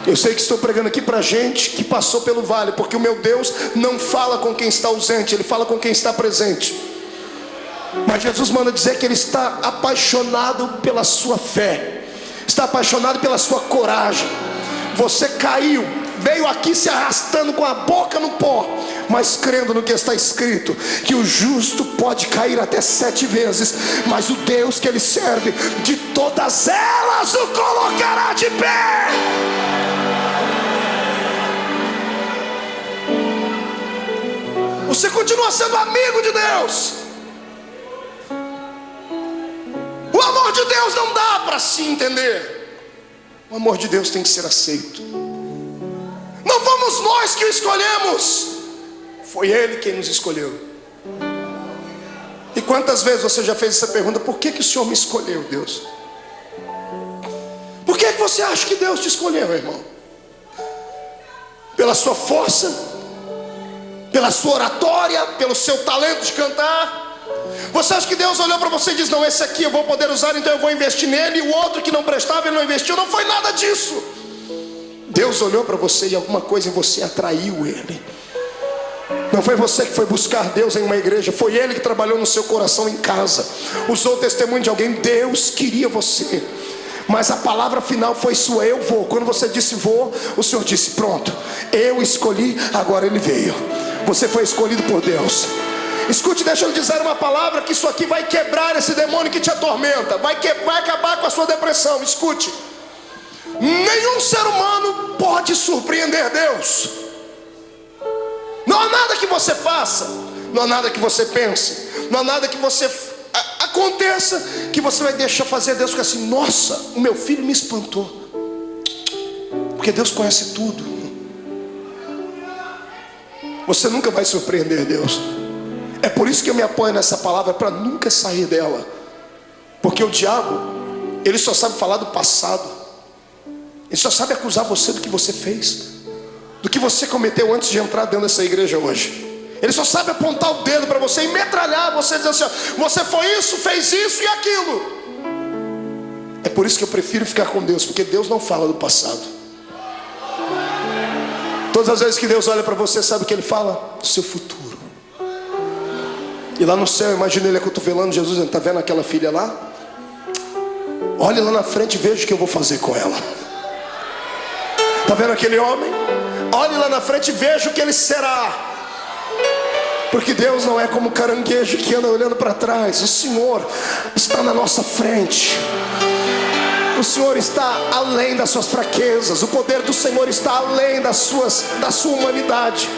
Eu sei que estou pregando aqui para gente que passou pelo vale, porque o meu Deus não fala com quem está ausente, Ele fala com quem está presente. Mas Jesus manda dizer que Ele está apaixonado pela sua fé, está apaixonado pela sua coragem. Você caiu, veio aqui se arrastando com a boca no pó, mas crendo no que está escrito, que o justo pode cair até 7 vezes, mas o Deus que Ele serve, de todas elas o colocará de pé. Você continua sendo amigo de Deus. O amor de Deus não dá para se entender. O amor de Deus tem que ser aceito. Não fomos nós que o escolhemos, foi Ele quem nos escolheu. E quantas vezes você já fez essa pergunta: por que o Senhor me escolheu, Deus? Por que você acha que Deus te escolheu, irmão? Pela sua força? Pela sua oratória? Pelo seu talento de cantar? Você acha que Deus olhou para você e disse: não, esse aqui eu vou poder usar, então eu vou investir nele, e o outro que não prestava ele não investiu? Não foi nada disso. Deus olhou para você e alguma coisa em você atraiu Ele. Não foi você que foi buscar Deus em uma igreja, foi Ele que trabalhou no seu coração em casa, usou o testemunho de alguém. Deus queria você, mas a palavra final foi sua: eu vou. Quando você disse vou, o Senhor disse: pronto, eu escolhi, agora Ele veio. Você foi escolhido por Deus. Escute, deixa eu dizer uma palavra, que isso aqui vai quebrar esse demônio que te atormenta, vai acabar com a sua depressão. Escute: nenhum ser humano pode surpreender Deus. Não há nada que você faça, não há nada que você pense, não há nada que você aconteça que você vai deixar fazer Deus ficar assim: nossa, o meu filho me espantou. Porque Deus conhece tudo. Você nunca vai surpreender Deus. É por isso que eu me apoio nessa palavra, para nunca sair dela. Porque o diabo, ele só sabe falar do passado. Ele só sabe acusar você do que você fez, do que você cometeu antes de entrar dentro dessa igreja hoje. Ele só sabe apontar o dedo para você e metralhar você, dizer assim: você foi isso, fez isso e aquilo. É por isso que eu prefiro ficar com Deus, porque Deus não fala do passado. Todas as vezes que Deus olha para você, sabe o que Ele fala? Do seu futuro. E lá no céu, imagina Ele acotovelando Jesus: está vendo aquela filha lá? Olhe lá na frente e veja o que eu vou fazer com ela. Está vendo aquele homem? Olhe lá na frente e veja o que ele será. Porque Deus não é como caranguejo que anda olhando para trás. O Senhor está na nossa frente. O Senhor está além das suas fraquezas. O poder do Senhor está além da sua humanidade.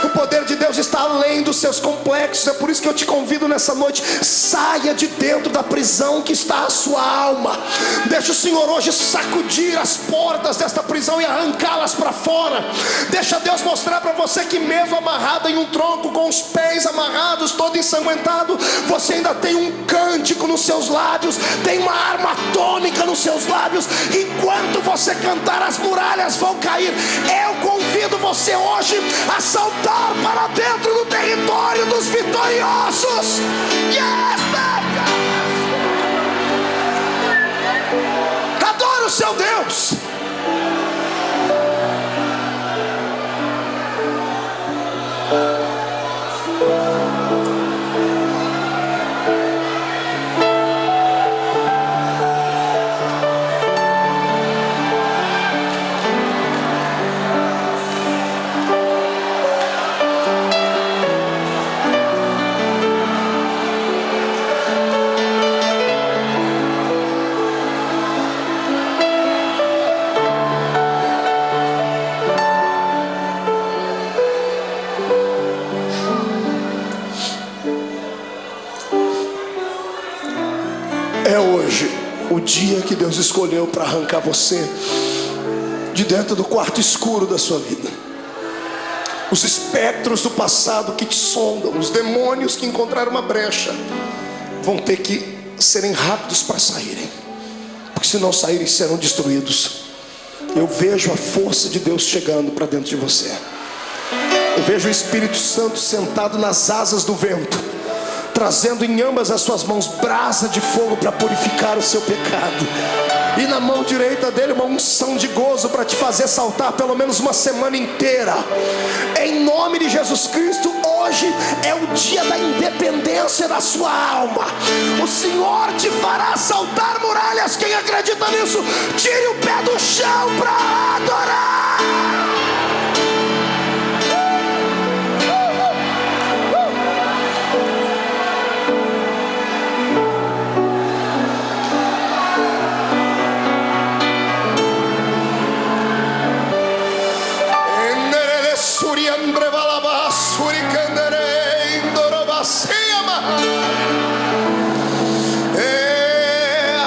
O poder de Deus está além dos seus complexos. É por isso que eu te convido nessa noite: saia de dentro da prisão que está a sua alma. Deixa o Senhor hoje sacudir as portas desta prisão e arrancá-las para fora. Deixa Deus mostrar para você que mesmo amarrado em um tronco, com os pés amarrados, todo ensanguentado, você ainda tem um cântico nos seus lábios, tem uma arma atômica nos seus lábios. Enquanto você cantar, as muralhas vão cair. Eu convido você hoje a saltar para dentro do território dos vitoriosos. Yes, adore o seu Deus. É hoje o dia que Deus escolheu para arrancar você de dentro do quarto escuro da sua vida. Os espectros do passado que te sondam, os demônios que encontraram uma brecha, vão ter que serem rápidos para saírem, porque se não saírem serão destruídos. Eu vejo a força de Deus chegando para dentro de você. Eu vejo o Espírito Santo sentado nas asas do vento, trazendo em ambas as suas mãos brasa de fogo para purificar o seu pecado. E na mão direita dele uma unção de gozo para te fazer saltar pelo menos uma semana inteira. Em nome de Jesus Cristo, hoje é o dia da independência da sua alma. O Senhor te fará saltar muralhas. Quem acredita nisso, tire o pé do chão para adorar.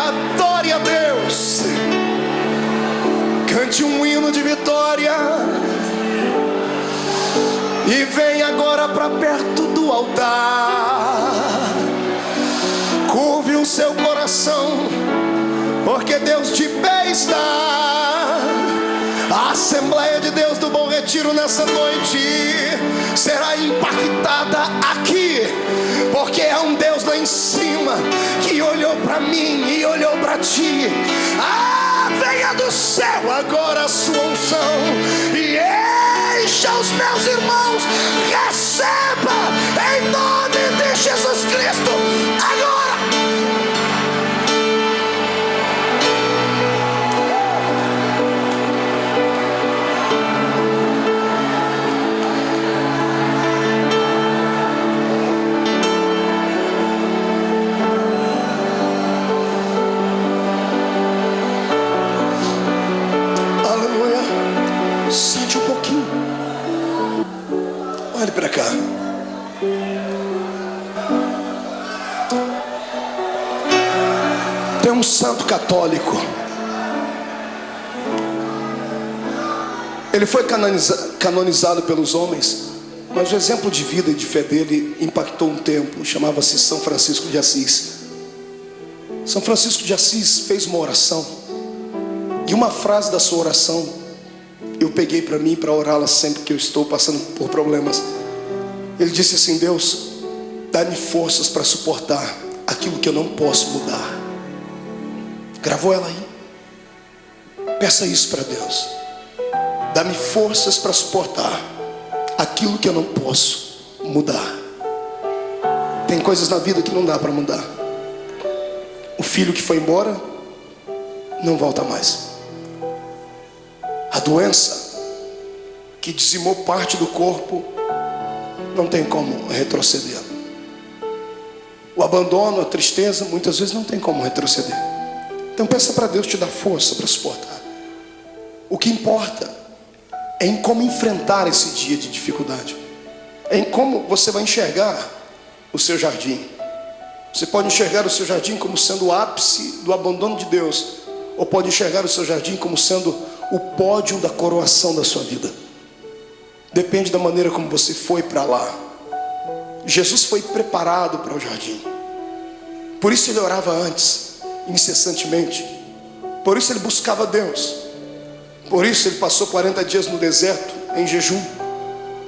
Adore a Deus, cante um hino de vitória e vem agora para perto do altar. Curve o seu coração, porque Deus de pé está. A Assembleia de Deus do Bom Retiro nessa noite será impactada aqui, porque é um Deus lá em cima que olhou para mim e olhou para ti. Venha do céu agora a sua unção e encha os meus irmãos. Receba em nome de Jesus Cristo agora. Sente um pouquinho. Olhe para cá. Tem um santo católico. Ele foi canonizado pelos homens, mas o exemplo de vida e de fé dele impactou um tempo. Chamava-se São Francisco de Assis. São Francisco de Assis fez uma oração, e uma frase da sua oração eu peguei para mim, para orá-la sempre que eu estou passando por problemas. Ele disse assim: Deus, dá-me forças para suportar aquilo que eu não posso mudar. Gravou ela aí? Peça isso para Deus. Dá-me forças para suportar aquilo que eu não posso mudar. Tem coisas na vida que não dá para mudar. O filho que foi embora não volta mais. A doença que dizimou parte do corpo não tem como retroceder. O abandono, a tristeza, muitas vezes não tem como retroceder. Então peça para Deus te dar força para suportar. O que importa é em como enfrentar esse dia de dificuldade. É em como você vai enxergar o seu jardim. Você pode enxergar o seu jardim como sendo o ápice do abandono de Deus, ou pode enxergar o seu jardim como sendo o pódio da coroação da sua vida. Depende da maneira como você foi para lá. Jesus foi preparado para o jardim. Por isso ele orava antes, incessantemente. Por isso ele buscava Deus. Por isso ele passou 40 dias no deserto em jejum,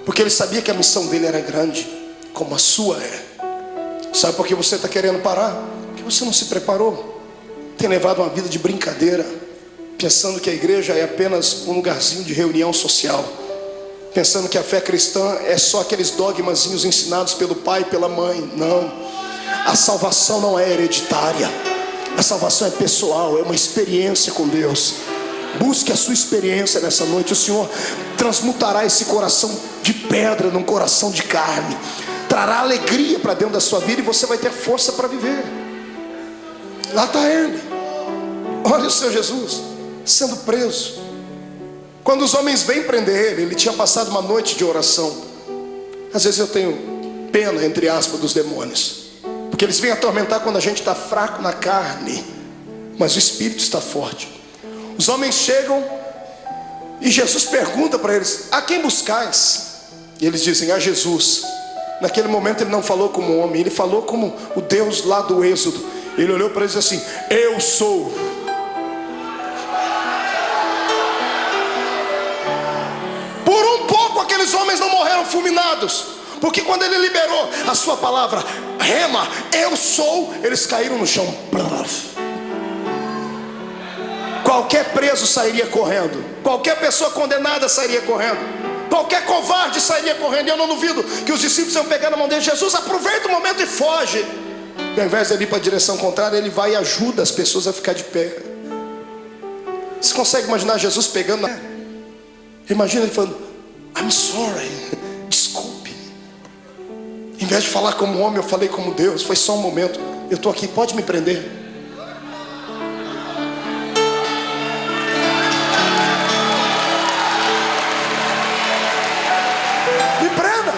porque ele sabia que a missão dele era grande, como a sua é. Sabe por que você está querendo parar? Porque você não se preparou. Tem levado uma vida de brincadeira, pensando que a igreja é apenas um lugarzinho de reunião social, pensando que a fé cristã é só aqueles dogmazinhos ensinados pelo pai e pela mãe. Não, a salvação não é hereditária. A salvação é pessoal, é uma experiência com Deus. Busque a sua experiência nessa noite. O Senhor transmutará esse coração de pedra num coração de carne, trará alegria para dentro da sua vida, e você vai ter força para viver. Lá está ele. Olha o Senhor Jesus sendo preso. Quando os homens vêm prender ele, ele tinha passado uma noite de oração. Às vezes eu tenho pena, entre aspas, dos demônios, porque eles vêm atormentar quando a gente está fraco na carne, mas o espírito está forte. Os homens chegam e Jesus pergunta para eles: a quem buscais? E eles dizem: a Jesus. Naquele momento ele não falou como homem, ele falou como o Deus lá do Êxodo. Ele olhou para eles assim: eu sou. Por um pouco aqueles homens não morreram fulminados, porque quando ele liberou a sua palavra, rema, eu sou, eles caíram no chão. qualquer preso sairia correndo, qualquer pessoa condenada sairia correndo, qualquer covarde sairia correndo. E eu não duvido que os discípulos iam pegar na mão dele: Jesus, aproveita o momento e foge. E ao invés de ele ir para a direção contrária, ele vai e ajuda as pessoas a ficar de pé. Você consegue imaginar Jesus pegando na... Imagina ele falando: I'm sorry, desculpe. Em vez de falar como homem, eu falei como Deus. Foi só um momento, eu estou aqui, pode me prender. Me prenda.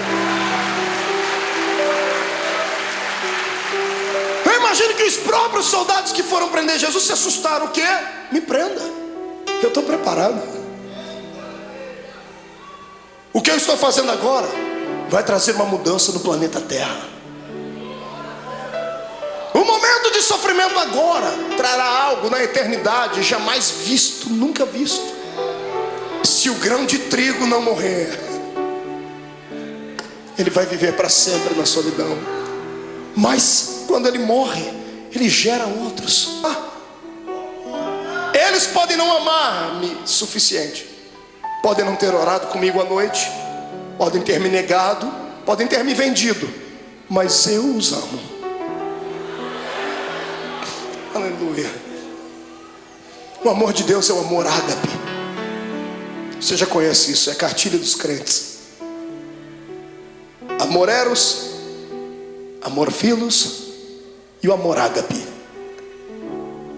Eu imagino que os próprios soldados que foram prender Jesus se assustaram. O quê? Me prenda, eu estou preparado. O que eu estou fazendo agora vai trazer uma mudança no planeta Terra. O momento de sofrimento agora trará algo na eternidade jamais visto, nunca visto. Se o grão de trigo não morrer, ele vai viver para sempre na solidão. Mas quando ele morre, ele gera outros. Eles podem não amar-me suficiente, podem não ter orado comigo à noite, podem ter me negado, podem ter me vendido, mas eu os amo. Aleluia. O amor de Deus é o amor ágape. Você já conhece isso, é a cartilha dos crentes. Amor eros, amor filos e o amor ágape.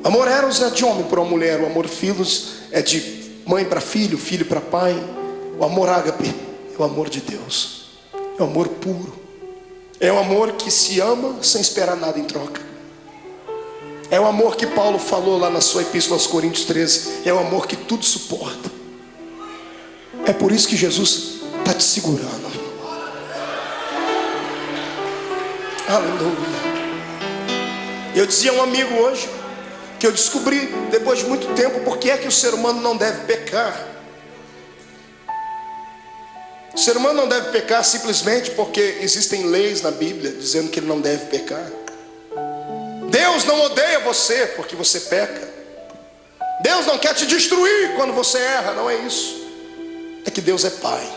Amor eros é de homem para uma mulher, o amor filos é de mãe para filho, filho para pai. O amor ágape é o amor de Deus, é o amor puro, é o amor que se ama sem esperar nada em troca. É o amor que Paulo falou lá na sua epístola aos Coríntios 13. É o amor que tudo suporta. É por isso que Jesus está te segurando. Aleluia. Eu dizia a um amigo hoje que eu descobri depois de muito tempo por que é que o ser humano não deve pecar. O ser humano não deve pecar simplesmente porque existem leis na Bíblia dizendo que ele não deve pecar. Deus não odeia você porque você peca. Deus não quer te destruir quando você erra, não é isso. É que Deus é Pai.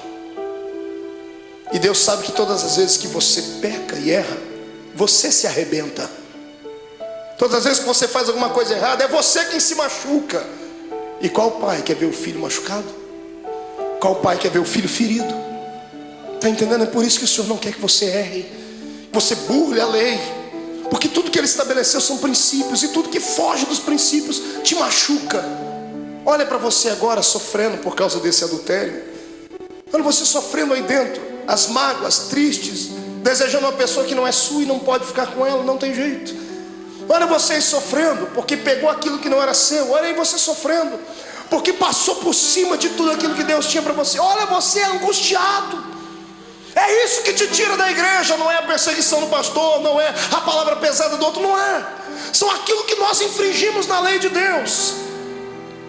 E Deus sabe que todas as vezes que você peca e erra, você se arrebenta. Todas as vezes que você faz alguma coisa errada, é você quem se machuca. E qual pai quer ver o filho machucado? Qual pai quer ver o filho ferido? Está entendendo? É por isso que o Senhor não quer que você erre, que você burle a lei. Porque tudo que Ele estabeleceu são princípios, e tudo que foge dos princípios te machuca. Olha para você agora sofrendo por causa desse adultério. Olha você sofrendo aí dentro, as mágoas, tristes, desejando uma pessoa que não é sua e não pode ficar com ela, não tem jeito. Olha vocês sofrendo porque pegou aquilo que não era seu. Olha aí você sofrendo porque passou por cima de tudo aquilo que Deus tinha para você. Olha você angustiado. É isso que te tira da igreja. Não é a perseguição do pastor, não é a palavra pesada do outro, não é. São aquilo que nós infringimos na lei de Deus.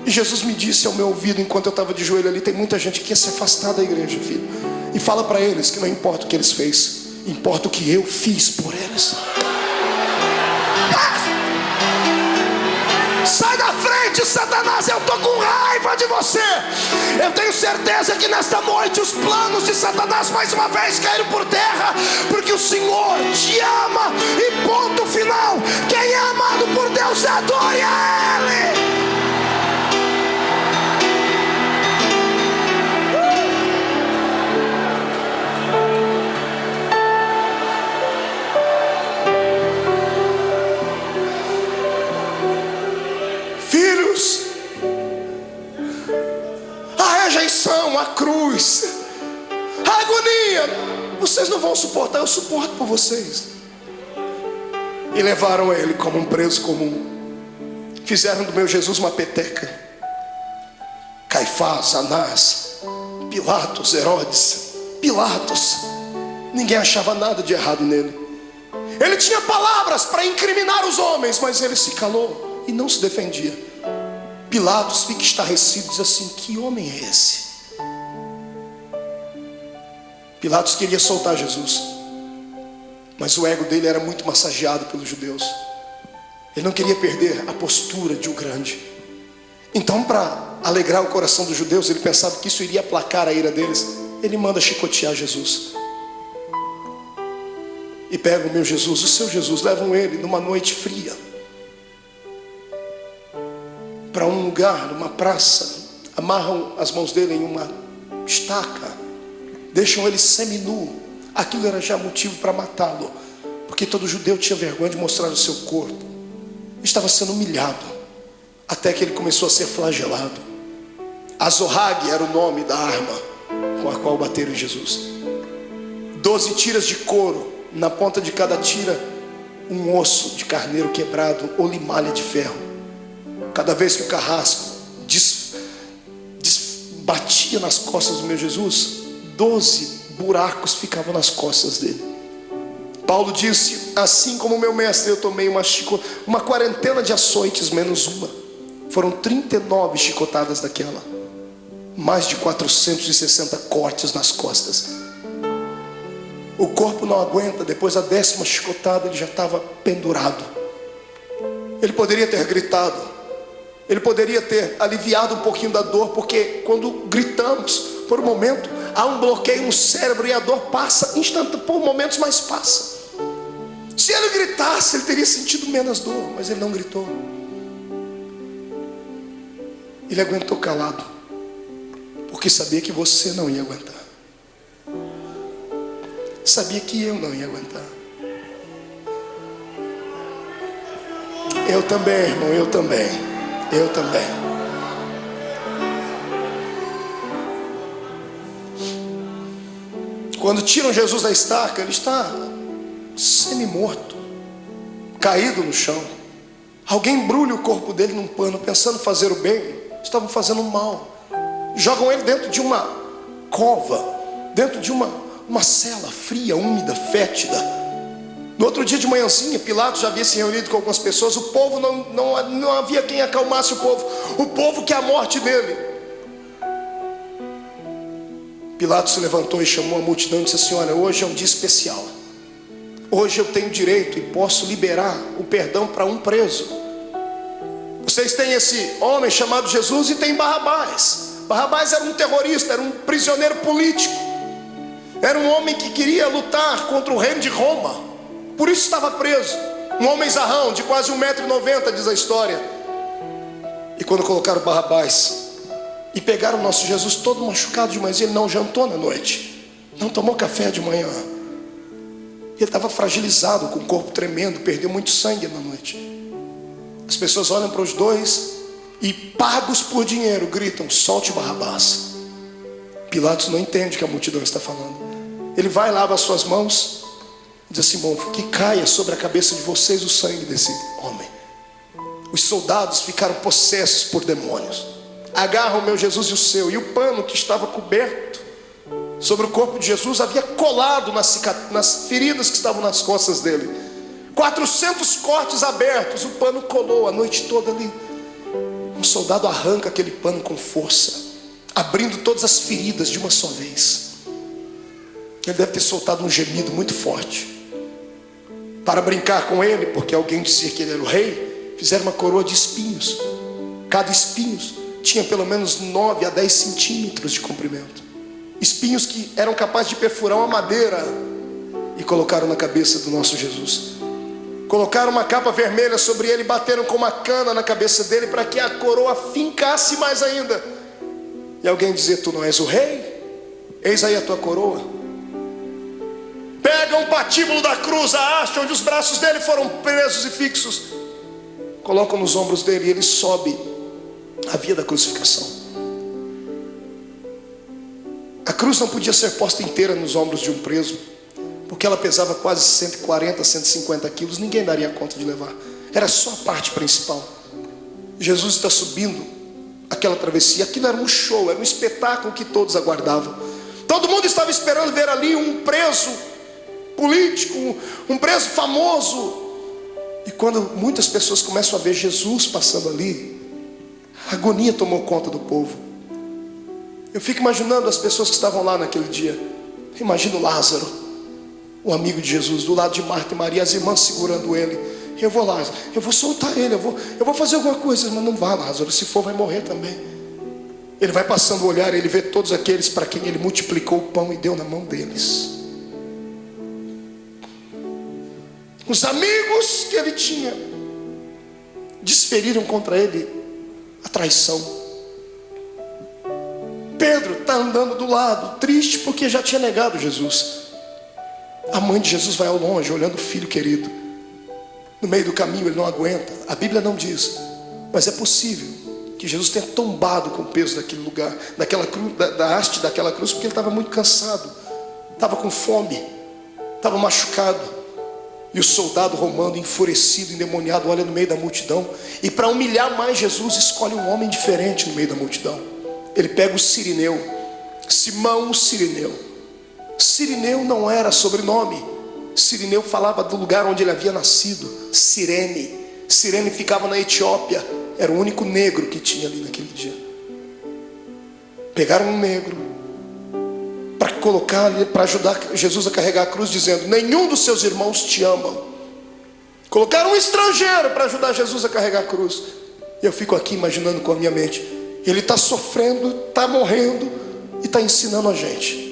E Jesus me disse ao meu ouvido enquanto eu estava de joelho ali: tem muita gente que quer se afastar da igreja, filho. E fala para eles que não importa o que eles fez, importa o que eu fiz por eles. Sai da frente, Satanás, eu estou com raiva de você. Eu tenho certeza que nesta noite os planos de Satanás mais uma vez caíram por terra, porque o Senhor te ama e ponto final. Quem é amado por Deus, adore a Ele. Filhos, a rejeição, a cruz, a agonia, vocês não vão suportar, eu suporto por vocês. E levaram ele como um preso comum. Fizeram do meu Jesus uma peteca. Caifás, Anás, Pilatos, Herodes, Pilatos, ninguém achava nada de errado nele. Ele tinha palavras para incriminar os homens, mas ele se calou e não se defendia. Pilatos fica estarrecido e diz assim: que homem é esse? Pilatos queria soltar Jesus, mas o ego dele era muito massageado pelos judeus. Ele não queria perder a postura de um grande. Então, para alegrar o coração dos judeus, ele pensava que isso iria aplacar a ira deles. Ele manda chicotear Jesus. E pegam o meu Jesus, o seu Jesus, levam ele numa noite fria para um lugar, numa praça, amarram as mãos dele em uma estaca, deixam ele seminu. Aquilo era já motivo para matá-lo, porque todo judeu tinha vergonha de mostrar o seu corpo. Estava sendo humilhado, até que ele começou a ser flagelado. Azorrague era o nome da arma com a qual bateram em Jesus. 12 tiras de couro, na ponta de cada tira um osso de carneiro quebrado ou limalha de ferro. Cada vez que o carrasco batia nas costas do meu Jesus, 12 buracos ficavam nas costas dele. Paulo disse: assim como meu mestre, eu tomei uma quarentena de açoites menos uma. Foram 39 chicotadas daquela, mais de 460 cortes nas costas. O corpo não aguenta. Depois da 10ª chicotada, ele já estava pendurado. Ele poderia ter gritado, ele poderia ter aliviado um pouquinho da dor, porque quando gritamos, por um momento, há um bloqueio no cérebro e a dor passa por momentos, mas passa. Se ele gritasse, ele teria sentido menos dor, mas ele não gritou. Ele aguentou calado, porque sabia que você não ia aguentar. Sabia que eu não ia aguentar. Eu também, irmão, eu também. Quando tiram Jesus da estaca, ele está semi-morto, caído no chão. Alguém embrulha o corpo dele num pano, pensando fazer o bem, estavam fazendo o mal. Jogam ele dentro de uma cova, dentro de uma cela fria, úmida, fétida. No outro dia de manhãzinha, Pilatos já havia se reunido com algumas pessoas. O povo não havia quem acalmasse o povo quer a morte dele. Pilatos se levantou e chamou a multidão e disse assim: olha, hoje é um dia especial. Hoje eu tenho direito e posso liberar o perdão para um preso. Vocês têm esse homem chamado Jesus e tem Barrabás. Barrabás era um terrorista, era um prisioneiro político, era um homem que queria lutar contra o reino de Roma, por isso estava preso. Um homem zarrão, de quase 1,90 m, diz a história. E quando colocaram Barrabás e pegaram o nosso Jesus todo machucado de manhã, ele não jantou na noite, não tomou café de manhã. Ele estava fragilizado, com o corpo tremendo, perdeu muito sangue na noite. As pessoas olham para os dois e, pagos por dinheiro, gritam: solte Barrabás. Pilatos não entende o que a multidão está falando. Ele vai, lava as suas mãos, diz assim: bom, que caia sobre a cabeça de vocês o sangue desse homem. Os soldados ficaram possessos por demônios, agarram o meu Jesus e o seu, e o pano que estava coberto sobre o corpo de Jesus havia colado nas feridas que estavam nas costas dele. 400 cortes abertos, o pano colou a noite toda ali. Um soldado arranca aquele pano com força, abrindo todas as feridas de uma só vez. Ele deve ter soltado um gemido muito forte. Para brincar com ele, porque alguém dizia que ele era o rei, fizeram uma coroa de espinhos. Cada espinho tinha pelo menos 9 a 10 centímetros de comprimento. Espinhos que eram capazes de perfurar uma madeira. E colocaram na cabeça do nosso Jesus. Colocaram uma capa vermelha sobre ele, bateram com uma cana na cabeça dele para que a coroa fincasse mais ainda. E alguém dizia: tu não és o rei? Eis aí a tua coroa. Pegam o patíbulo da cruz, a haste onde os braços dele foram presos e fixos, colocam nos ombros dele e ele sobe a via da crucificação. A cruz não podia ser posta inteira nos ombros de um preso, porque ela pesava quase 140, 150 quilos. Ninguém daria conta de levar. Era só a parte principal. Jesus está subindo aquela travessia. Aquilo era um show, era um espetáculo que todos aguardavam. Todo mundo estava esperando ver ali um preso político, um preso famoso. E quando muitas pessoas começam a ver Jesus passando ali, a agonia tomou conta do povo. Eu fico imaginando as pessoas que estavam lá naquele dia. Imagino Lázaro, o amigo de Jesus, do lado de Marta e Maria, as irmãs segurando ele. Eu vou lá, eu vou soltar ele, eu vou fazer alguma coisa. Mas não vá, Lázaro, se for vai morrer também. Ele vai passando o olhar, ele vê todos aqueles para quem ele multiplicou o pão e deu na mão deles. Os amigos que ele tinha desferiram contra ele a traição. Pedro está andando do lado, triste porque já tinha negado Jesus. A mãe de Jesus vai ao longe, olhando o filho querido. No meio do caminho ele não aguenta. A Bíblia não diz, mas é possível que Jesus tenha tombado com o peso daquele lugar, daquela cruz, da haste daquela cruz, porque ele estava muito cansado, estava com fome, estava machucado. E o soldado romano, enfurecido, endemoniado, olha no meio da multidão, e para humilhar mais Jesus, escolhe um homem diferente no meio da multidão. Ele pega o Cirineu, Simão o Cirineu. Cirineu não era sobrenome. Cirineu falava do lugar onde ele havia nascido, Cirene. Cirene ficava na Etiópia. Era o único negro que tinha ali naquele dia. Pegaram um negro para colocar, para ajudar Jesus a carregar a cruz, dizendo: nenhum dos seus irmãos te amam. Colocaram um estrangeiro para ajudar Jesus a carregar a cruz. E eu fico aqui imaginando com a minha mente, ele está sofrendo, está morrendo e está ensinando a gente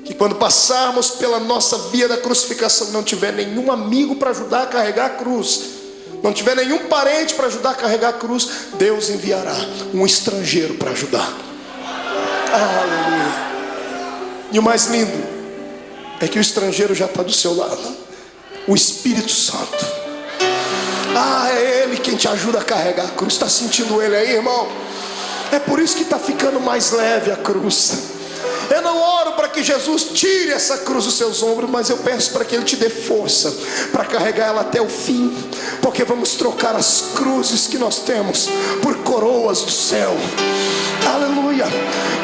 que quando passarmos pela nossa via da crucificação, não tiver nenhum amigo para ajudar a carregar a cruz, não tiver nenhum parente para ajudar a carregar a cruz, Deus enviará um estrangeiro para ajudar. Aleluia. E o mais lindo é que o estrangeiro já está do seu lado, o Espírito Santo. É Ele quem te ajuda a carregar a cruz. Está sentindo Ele aí, irmão? É por isso que está ficando mais leve a cruz. Eu não oro para que Jesus tire essa cruz dos seus ombros, mas eu peço para que Ele te dê força para carregar ela até o fim, porque vamos trocar as cruzes que nós temos por coroas do céu. Aleluia.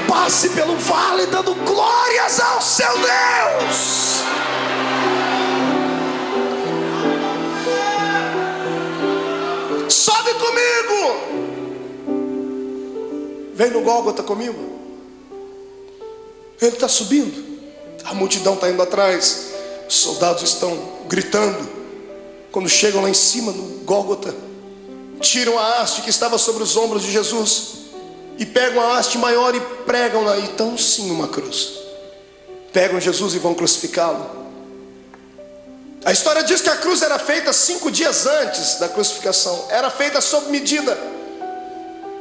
Passe pelo vale dando glórias ao seu Deus. Sobe comigo. Vem no Gólgota comigo. Ele está subindo, a multidão está indo atrás, os soldados estão gritando. Quando chegam lá em cima no Gólgota, tiram a haste que estava sobre os ombros de Jesus e pegam a haste maior e pregam lá. Então sim, uma cruz. Pegam Jesus e vão crucificá-lo. A história diz que a cruz era feita 5 dias antes da crucificação. Era feita sob medida.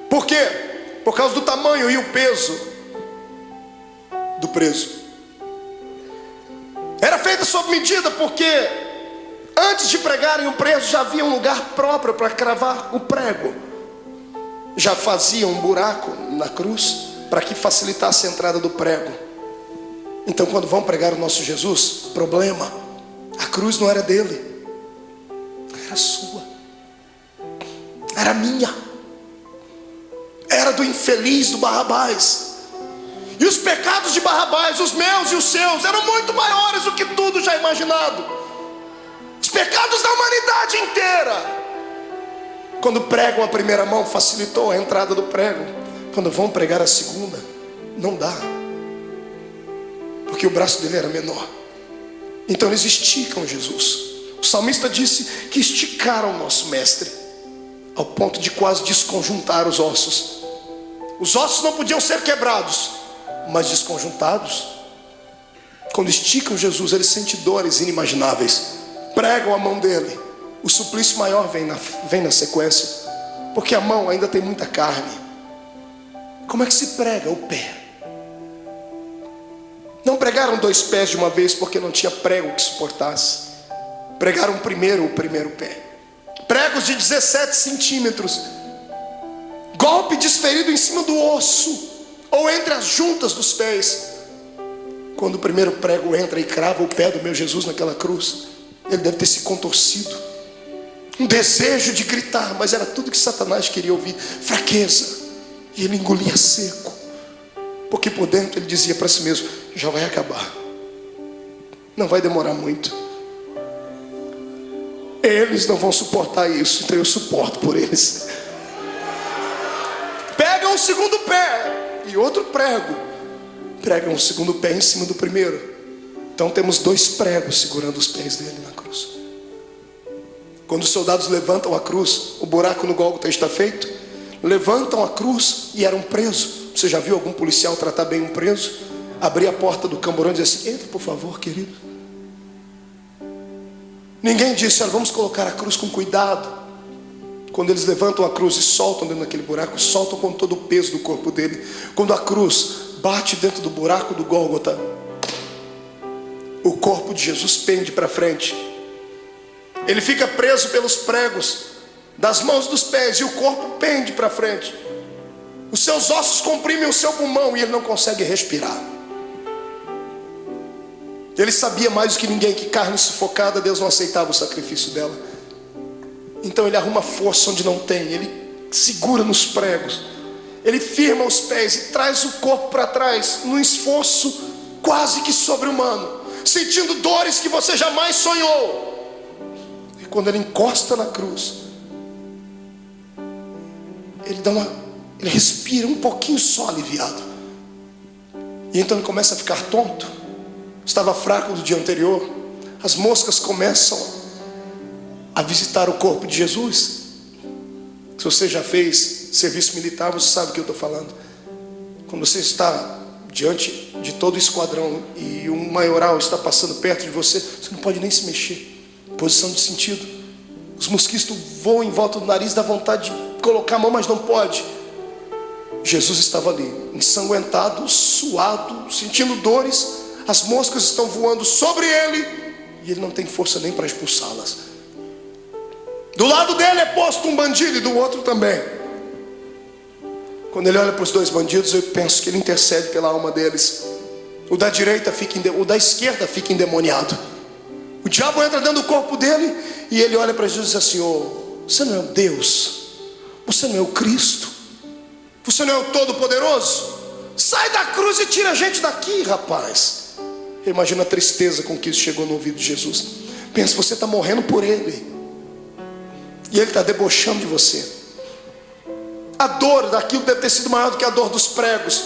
Por quê? Por causa do tamanho e o peso do preso. Era feita sob medida porque antes de pregarem o preso já havia um lugar próprio para cravar o prego. Já faziam um buraco na cruz para que facilitasse a entrada do prego. Então quando vão pregar o nosso Jesus, problema, a cruz não era dele, era sua, era minha, era do infeliz, do Barrabás. E os pecados de Barrabás, os meus e os seus, eram muito maiores do que tudo já imaginado. Os pecados da humanidade inteira. Quando pregam a primeira mão, facilitou a entrada do prego. Quando vão pregar a segunda, não dá, porque o braço dele era menor. Então eles esticam Jesus. O salmista disse que esticaram o nosso mestre ao ponto de quase desconjuntar os ossos. Os ossos não podiam ser quebrados, mas desconjuntados. Quando esticam Jesus, ele sente dores inimagináveis. Pregam a mão dele, o suplício maior vem na sequência, porque a mão ainda tem muita carne. Como é que se prega o pé? Não pregaram 2 pés de uma vez, porque não tinha prego que suportasse. Pregaram primeiro o primeiro pé. Pregos de 17 centímetros, golpe desferido em cima do osso, ou entre as juntas dos pés. Quando o primeiro prego entra e crava o pé do meu Jesus naquela cruz, ele deve ter se contorcido, um desejo de gritar, mas era tudo que Satanás queria ouvir, fraqueza. E ele engolia seco, porque por dentro ele dizia para si mesmo: já vai acabar, não vai demorar muito, eles não vão suportar isso, então eu suporto por eles. Pega um segundo pé e outro prego, pregam um segundo pé em cima do primeiro. Então temos 2 pregos segurando os pés dele na cruz. Quando os soldados levantam a cruz, o buraco no Gólgota está feito. Levantam a cruz e era um preso. Você já viu algum policial tratar bem um preso? Abrir a porta do camburão e dizer assim: entra por favor, querido. Ninguém disse: olha, vamos colocar a cruz com cuidado. Quando eles levantam a cruz e soltam dentro daquele buraco, soltam com todo o peso do corpo dele. Quando a cruz bate dentro do buraco do Gólgota, o corpo de Jesus pende para frente. Ele fica preso pelos pregos das mãos e dos pés, e o corpo pende para frente. Os seus ossos comprimem o seu pulmão e ele não consegue respirar. Ele sabia mais do que ninguém que carne sufocada, Deus não aceitava o sacrifício dela. Então ele arruma força onde não tem, ele segura nos pregos, ele firma os pés e traz o corpo para trás, num esforço quase que sobre-humano, sentindo dores que você jamais sonhou. E quando ele encosta na cruz, ele respira um pouquinho só aliviado. E então ele começa a ficar tonto. Estava fraco do dia anterior. As moscas começam a visitar o corpo de Jesus. Se você já fez serviço militar, você sabe o que eu estou falando. Quando você está diante de todo o esquadrão e um maioral está passando perto de você, você não pode nem se mexer. Posição de sentido. Os mosquitos voam em volta do nariz, dá vontade de colocar a mão, mas não pode. Jesus estava ali, ensanguentado, suado, sentindo dores. As moscas estão voando sobre ele e ele não tem força nem para expulsá-las. Do lado dele é posto um bandido e do outro também. Quando ele olha para os dois bandidos, eu penso que ele intercede pela alma deles. O da esquerda fica endemoniado. O diabo entra dentro do corpo dele e ele olha para Jesus e diz assim: oh, você não é o Deus, você não é o Cristo, você não é o Todo-Poderoso? Sai da cruz e tira a gente daqui, rapaz. Imagina a tristeza com que isso chegou no ouvido de Jesus. Pensa, você está morrendo por ele e ele está debochando de você. A dor daquilo deve ter sido maior do que a dor dos pregos,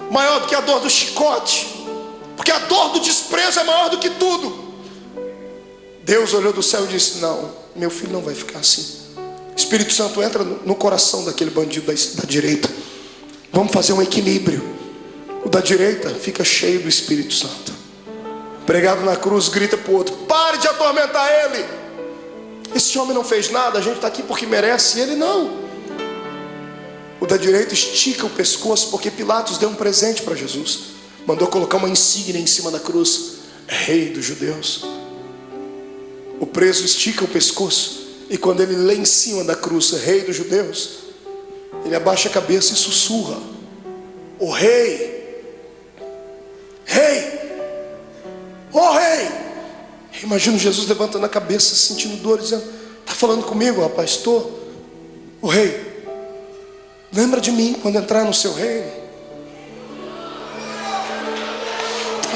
maior do que a dor do chicote, porque a dor do desprezo é maior do que tudo. Deus olhou do céu e disse: não, meu filho não vai ficar assim. Espírito Santo entra no coração daquele bandido da direita. Vamos fazer um equilíbrio. O da direita fica cheio do Espírito Santo. Pregado na cruz, grita para o outro: pare de atormentar ele. Esse homem não fez nada, a gente está aqui porque merece, e ele não. O da direita estica o pescoço, porque Pilatos deu um presente para Jesus. Mandou colocar uma insígnia em cima da cruz: Rei dos Judeus. O preso estica o pescoço, e quando ele lê em cima da cruz Rei dos Judeus, ele abaixa a cabeça e sussurra: o Rei, Rei, ó Rei. Imagino Jesus levantando a cabeça, sentindo dor, dizendo: está falando comigo, rapaz? Estou. O Rei, lembra de mim quando entrar no seu reino.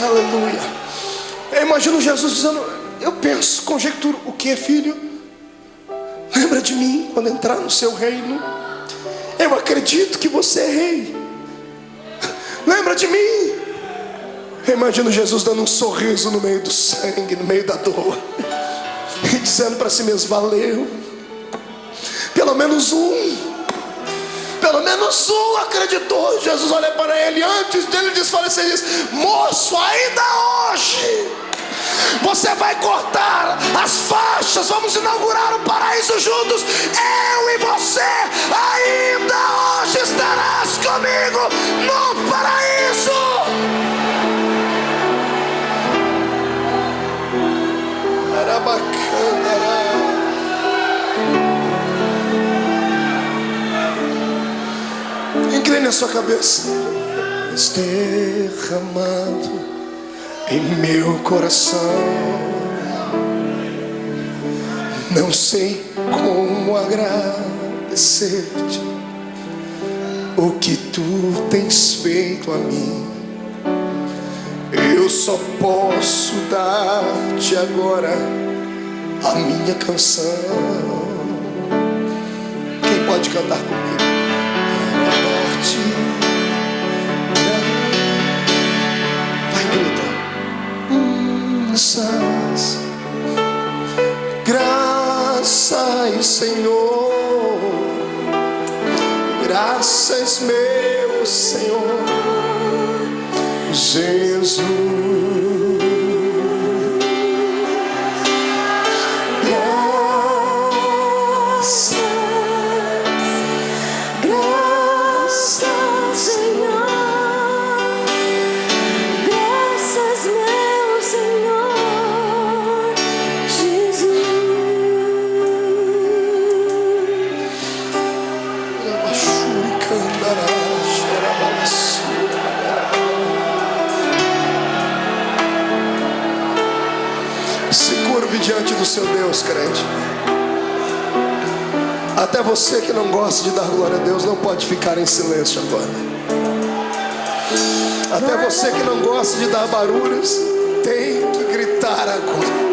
Aleluia. Eu imagino Jesus dizendo, eu penso, conjecturo: o que, filho? Lembra de mim quando entrar no seu reino. Eu acredito que você é rei. Lembra de mim. Eu imagino Jesus dando um sorriso no meio do sangue, no meio da dor, e dizendo para si mesmo: valeu. Pelo menos um acreditou. Jesus olha para ele antes dele desfalecer e diz: moço, ainda hoje você vai cortar as faixas, vamos inaugurar o paraíso juntos. Eu e você, ainda hoje estarás comigo no paraíso. Era bacana. Incline a sua cabeça. Derramado em meu coração, não sei como agradecer-te o que tu tens feito a mim. Eu só posso dar-te agora a minha canção. Quem pode cantar comigo? Graças Senhor. Graças, meu Senhor Jesus. Diante do seu Deus, crente. Até você que não gosta de dar glória a Deus não pode ficar em silêncio agora. Até você que não gosta de dar barulhos tem que gritar agora.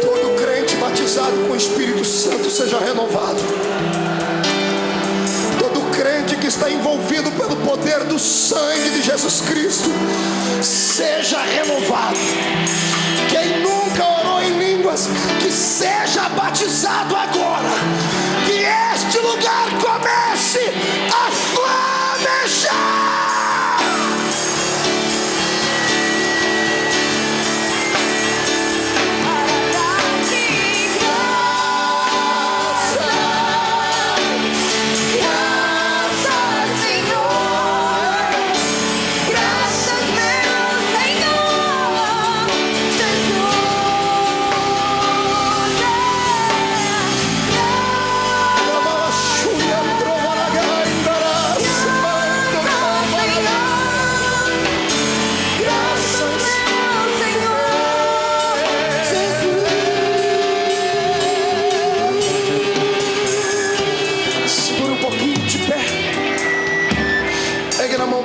Todo crente batizado com o Espírito Santo seja renovado. Todo crente que está envolvido pelo poder do sangue de Jesus Cristo seja renovado. Quem nunca orou em línguas, que seja batizado agora. Que este lugar comece a flamejar.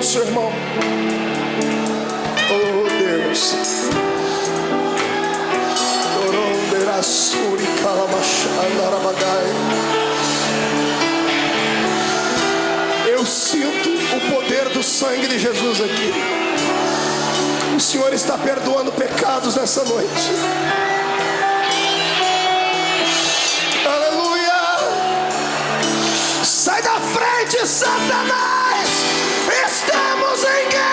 Seu irmão, oh Deus, eu sinto o poder do sangue de Jesus aqui. O Senhor está perdoando pecados nessa noite. Aleluia! Sai da frente, Satanás! Estamos em guerra!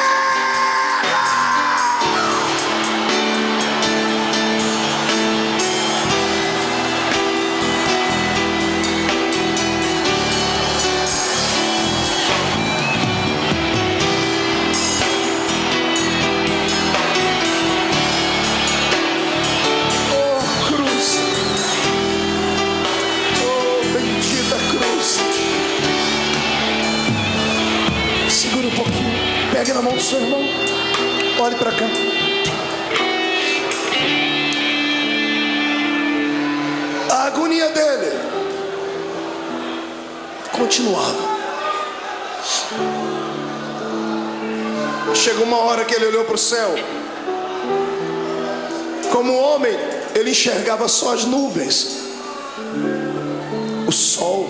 continuava. Chegou uma hora que ele olhou para o céu. Como homem, ele enxergava só as nuvens, o sol.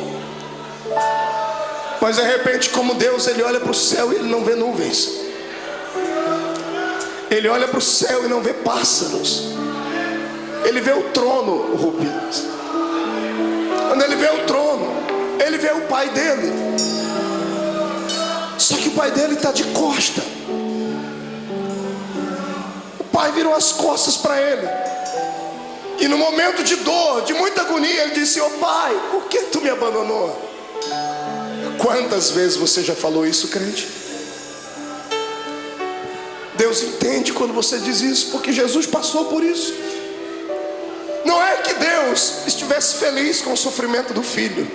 Mas de repente, como Deus, ele olha para o céu e ele não vê nuvens. Ele olha para o céu e não vê pássaros. Ele vê o trono, Rubens. Quando ele vê o trono, ele vê o pai dele. Só que o pai dele está de costa. O pai virou as costas para ele. E no momento de dor, de muita agonia, ele disse: "Ô pai, por que tu me abandonou?" Quantas vezes você já falou isso, crente? Deus entende quando você diz isso, porque Jesus passou por isso. Não é que Deus estivesse feliz com o sofrimento do filho.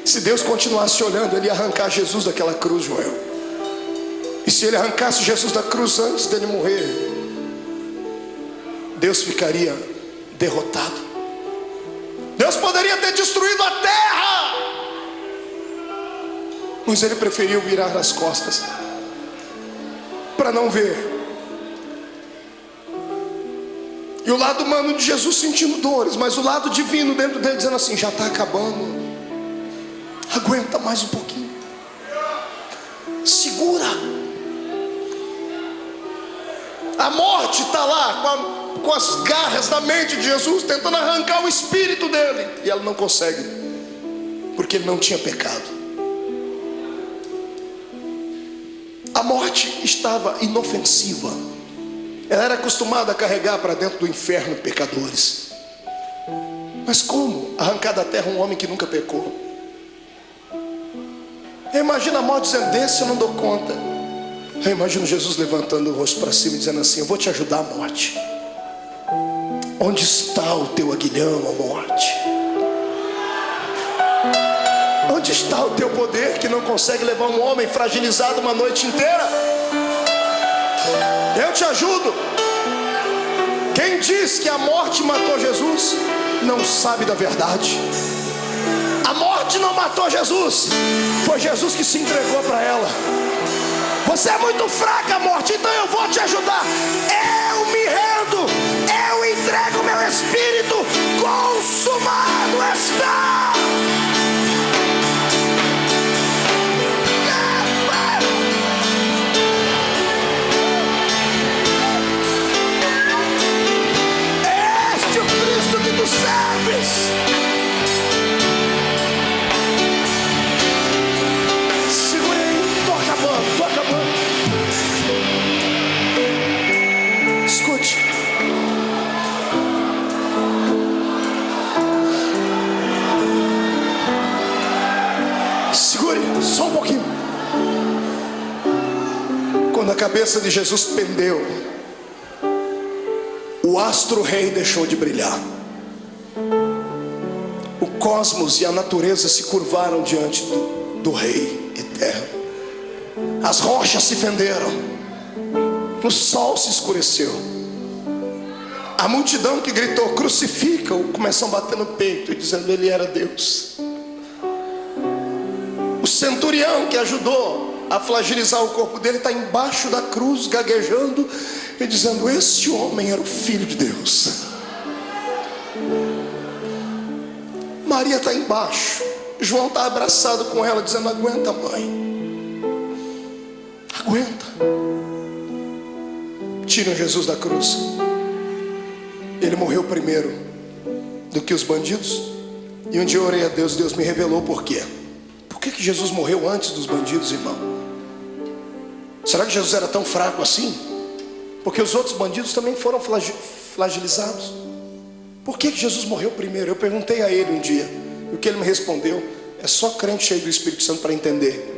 Se Deus continuasse olhando, ele ia arrancar Jesus daquela cruz, Joel. E se ele arrancasse Jesus da cruz antes dele morrer, Deus ficaria derrotado. Deus poderia ter destruído a terra, mas ele preferiu virar as costas para não ver. E o lado humano de Jesus sentindo dores, mas o lado divino dentro dele dizendo assim: já está acabando, aguenta mais um pouquinho, segura. A morte está lá com as garras da mente de Jesus, tentando arrancar o espírito dele, e ela não consegue, porque ele não tinha pecado. A morte estava inofensiva. Ela era acostumada a carregar para dentro do inferno pecadores. Mas como arrancar da terra um homem que nunca pecou? Eu imagino a morte dizendo: desse eu não dou conta. Eu imagino Jesus levantando o rosto para cima e dizendo assim: eu vou te ajudar, morte. Onde está o teu aguilhão, ó morte? Onde está o teu poder que não consegue levar um homem fragilizado uma noite inteira? Eu te ajudo. Quem diz que a morte matou Jesus não sabe da verdade. A morte não matou Jesus, foi Jesus que se entregou para ela. Você é muito fraca, morte, então eu vou te ajudar. Eu me rendo, eu entrego meu espírito, consumado está. Este é o Cristo que tu serves. Segura aí, tô acabando, tô acabando. Escute. Segure só um pouquinho. Quando a cabeça de Jesus pendeu, o astro-rei deixou de brilhar. O cosmos e a natureza se curvaram diante do Rei eterno. As rochas se fenderam. O sol se escureceu. A multidão que gritou: crucifica-o, começou a bater no peito e dizendo: ele era Deus. O centurião que ajudou a fragilizar o corpo dele está embaixo da cruz, gaguejando e dizendo: este homem era o Filho de Deus. Maria está embaixo, João está abraçado com ela, dizendo: aguenta, mãe, aguenta. Tiram Jesus da cruz. Ele morreu primeiro do que os bandidos. E um dia eu orei a Deus, Deus me revelou por quê. Por que Jesus morreu antes dos bandidos, irmão? Será que Jesus era tão fraco assim? Porque os outros bandidos também foram flagelizados. Por que Jesus morreu primeiro? Eu perguntei a ele um dia, e o que ele me respondeu: é só crente cheio do Espírito Santo para entender.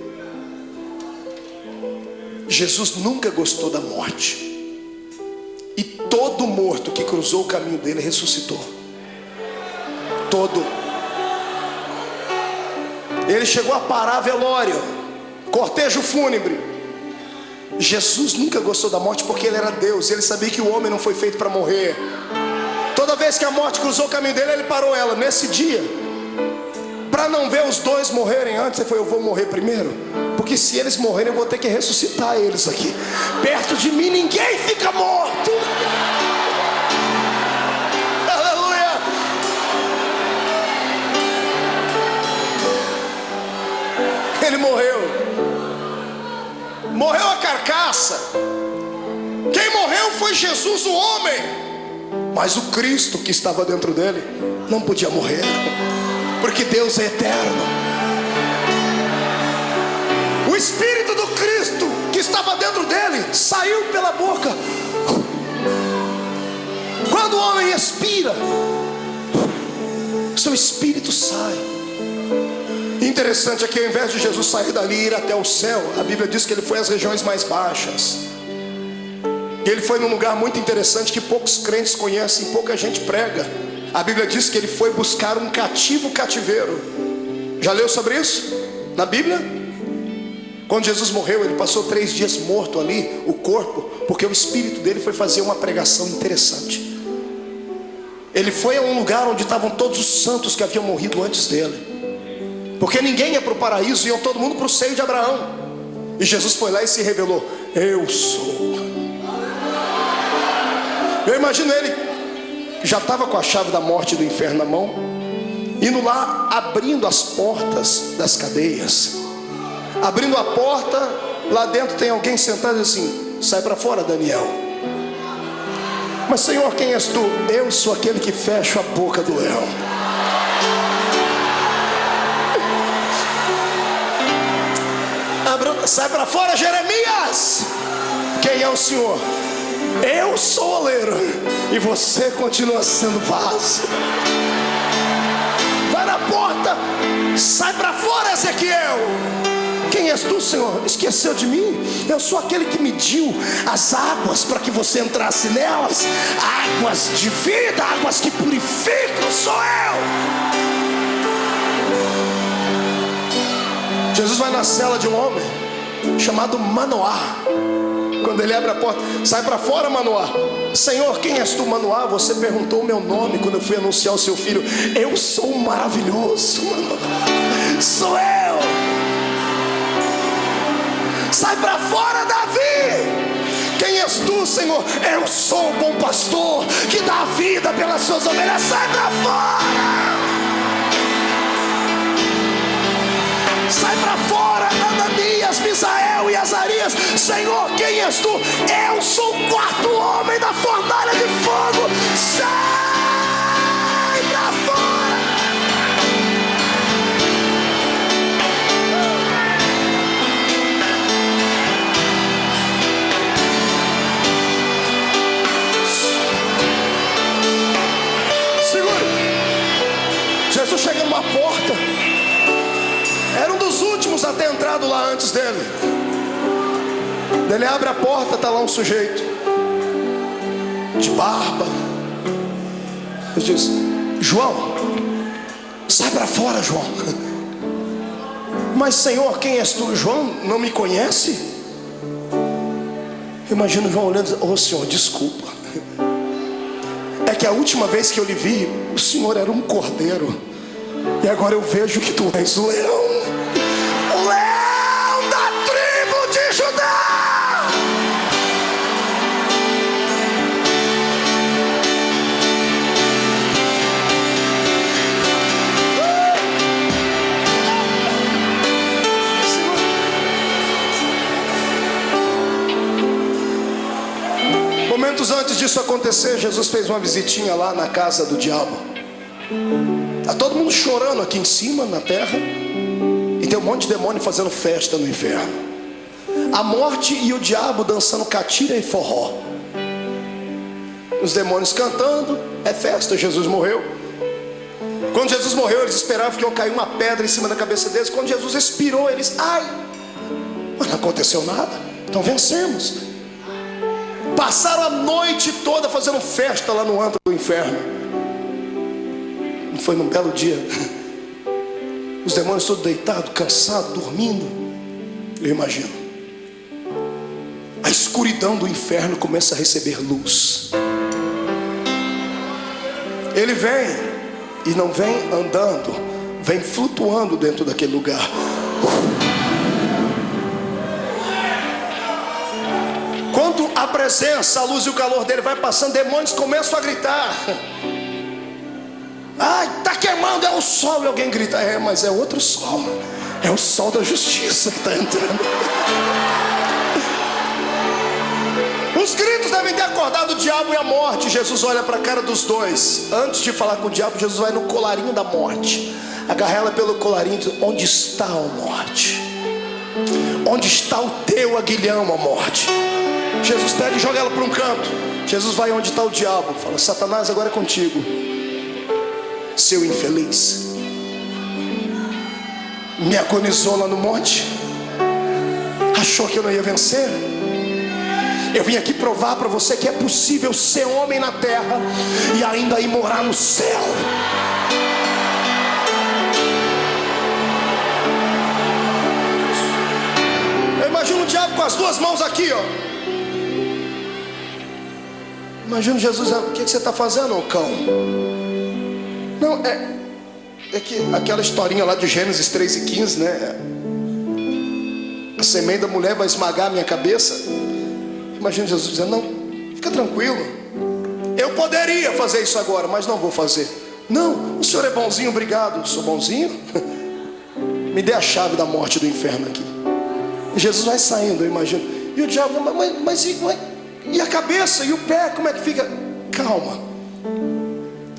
Jesus nunca gostou da morte. E todo morto que cruzou o caminho dele ressuscitou. Todo. Ele chegou a parar velório, cortejo fúnebre. Jesus nunca gostou da morte porque ele era Deus. Ele sabia que o homem não foi feito para morrer. Toda vez que a morte cruzou o caminho dele, ele parou ela. Nesse dia, para não ver os dois morrerem antes, ele falou: eu vou morrer primeiro, porque se eles morrerem eu vou ter que ressuscitar eles aqui. Perto de mim ninguém fica morto. Aleluia. Ele morreu a carcaça. Quem morreu foi Jesus, o homem, mas o Cristo que estava dentro dele não podia morrer, porque Deus é eterno. O Espírito do Cristo que estava dentro dele saiu pela boca. Quando o homem expira, seu espírito sai. Interessante é que ao invés de Jesus sair dali e ir até o céu, a Bíblia diz que ele foi às regiões mais baixas. E ele foi num lugar muito interessante que poucos crentes conhecem, pouca gente prega. A Bíblia diz que ele foi buscar um cativeiro. Já leu sobre isso na Bíblia? Quando Jesus morreu, ele passou 3 dias morto ali, o corpo, porque o espírito dele foi fazer uma pregação interessante. Ele foi a um lugar onde estavam todos os santos que haviam morrido antes dele, porque ninguém ia para o paraíso, iam todo mundo para o seio de Abraão. E Jesus foi lá e se revelou: eu sou. Eu imagino ele, que já estava com a chave da morte e do inferno na mão, indo lá, abrindo as portas das cadeias. Abrindo a porta, lá dentro tem alguém sentado assim: sai para fora, Daniel. Mas Senhor, quem és tu? Eu sou aquele que fecha a boca do leão. Sai para fora, Jeremias. Quem é o Senhor? Eu sou o oleiro e você continua sendo vaso. Vai na porta. Sai para fora, Ezequiel. Quem és tu, Senhor? Esqueceu de mim? Eu sou aquele que mediu as águas para que você entrasse nelas. Águas de vida, águas que purificam, sou eu. Jesus vai na cela de um homem chamado Manoá. Quando ele abre a porta: sai para fora, Manoá. Senhor, quem és tu, Manoá? Você perguntou o meu nome quando eu fui anunciar o seu filho. Eu sou o maravilhoso, Manoá. Sou eu. Sai para fora, Davi. Quem és tu, Senhor? Eu sou o bom pastor que dá a vida pelas suas ovelhas. Sai para fora. Sai para fora, Ananias, Misael e Azarias. Senhor, quem és tu? Eu sou o 4º homem da fornalha de fogo. Sai para fora. Segure. Jesus chega numa porta. Era um dos últimos a ter entrado lá antes dele. Ele abre a porta, está lá um sujeito de barba. Ele diz: João, sai para fora, João. Mas Senhor, quem és tu? João não me conhece? Imagina João olhando: oh Senhor, desculpa. É que a última vez que eu lhe vi, o Senhor era um cordeiro, e agora eu vejo que tu és o leão. O leão da tribo de Judá. Momentos antes disso acontecer, Jesus fez uma visitinha lá na casa do diabo. Está todo mundo chorando aqui em cima, na terra, e tem um monte de demônio fazendo festa no inferno. A morte e o diabo dançando catira e forró. Os demônios cantando, é festa. Jesus morreu. Quando Jesus morreu, eles esperavam que ia cair uma pedra em cima da cabeça deles. Quando Jesus expirou, eles: ai, mas não aconteceu nada, então vencemos. Passaram a noite toda fazendo festa lá no antro do inferno. Não foi num belo dia, os demônios todos deitados, cansados, dormindo. Eu imagino, a escuridão do inferno começa a receber luz. Ele vem, e não vem andando, vem flutuando dentro daquele lugar. Quando a presença, a luz e o calor dele vai passando, demônios começam a gritar: ai, está queimando, é o sol. E alguém grita: é, mas é outro sol. É o sol da justiça que está entrando. Os gritos devem ter acordado o diabo e a morte. Jesus olha para a cara dos dois. Antes de falar com o diabo, Jesus vai no colarinho da morte, agarra ela pelo colarinho e diz: onde está a morte? Onde está o teu aguilhão, a morte? Jesus pega e joga ela para um canto. Jesus vai onde está o diabo, fala: Satanás, agora é contigo, seu infeliz. Me agonizou lá no monte, achou que eu não ia vencer. Eu vim aqui provar para você que é possível ser homem na terra e ainda ir morar no céu. Eu imagino o diabo com as duas mãos aqui, ó. Imagina Jesus: o que você está fazendo, ô cão? Não, é que aquela historinha lá de Gênesis 3:15, né? A semente da mulher vai esmagar a minha cabeça. Imagina Jesus dizendo: não, fica tranquilo, eu poderia fazer isso agora, mas não vou fazer. Não, o senhor é bonzinho, obrigado. Sou bonzinho? Me dê a chave da morte e do inferno aqui. E Jesus vai saindo, eu imagino. E o diabo: mas e a cabeça e o pé, como é que fica? Calma,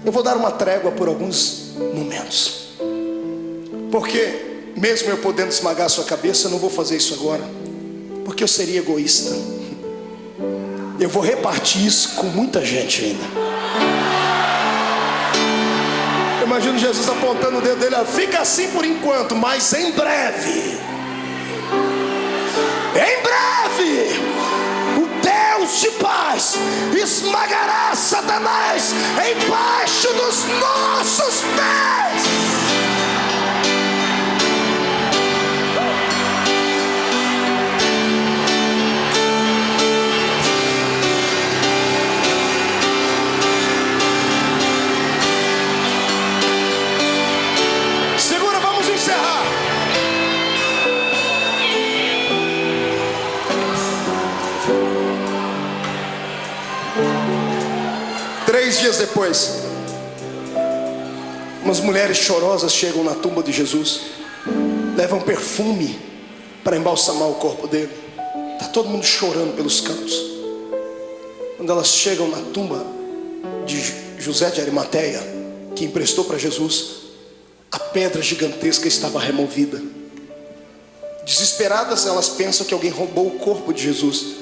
eu vou dar uma trégua por alguns momentos, porque mesmo eu podendo esmagar a sua cabeça, eu não vou fazer isso agora, porque eu seria egoísta. Eu vou repartir isso com muita gente ainda. Eu imagino Jesus apontando o dedo dele: fica assim por enquanto, mas em breve, o Deus de paz esmagará Satanás embaixo dos nossos pés. Segura, vamos encerrar. Três dias depois, umas mulheres chorosas chegam na tumba de Jesus, levam perfume para embalsamar o corpo dele. Está todo mundo chorando pelos cantos. Quando elas chegam na tumba de José de Arimateia, que emprestou para Jesus, a pedra gigantesca estava removida. Desesperadas, elas pensam que alguém roubou o corpo de Jesus.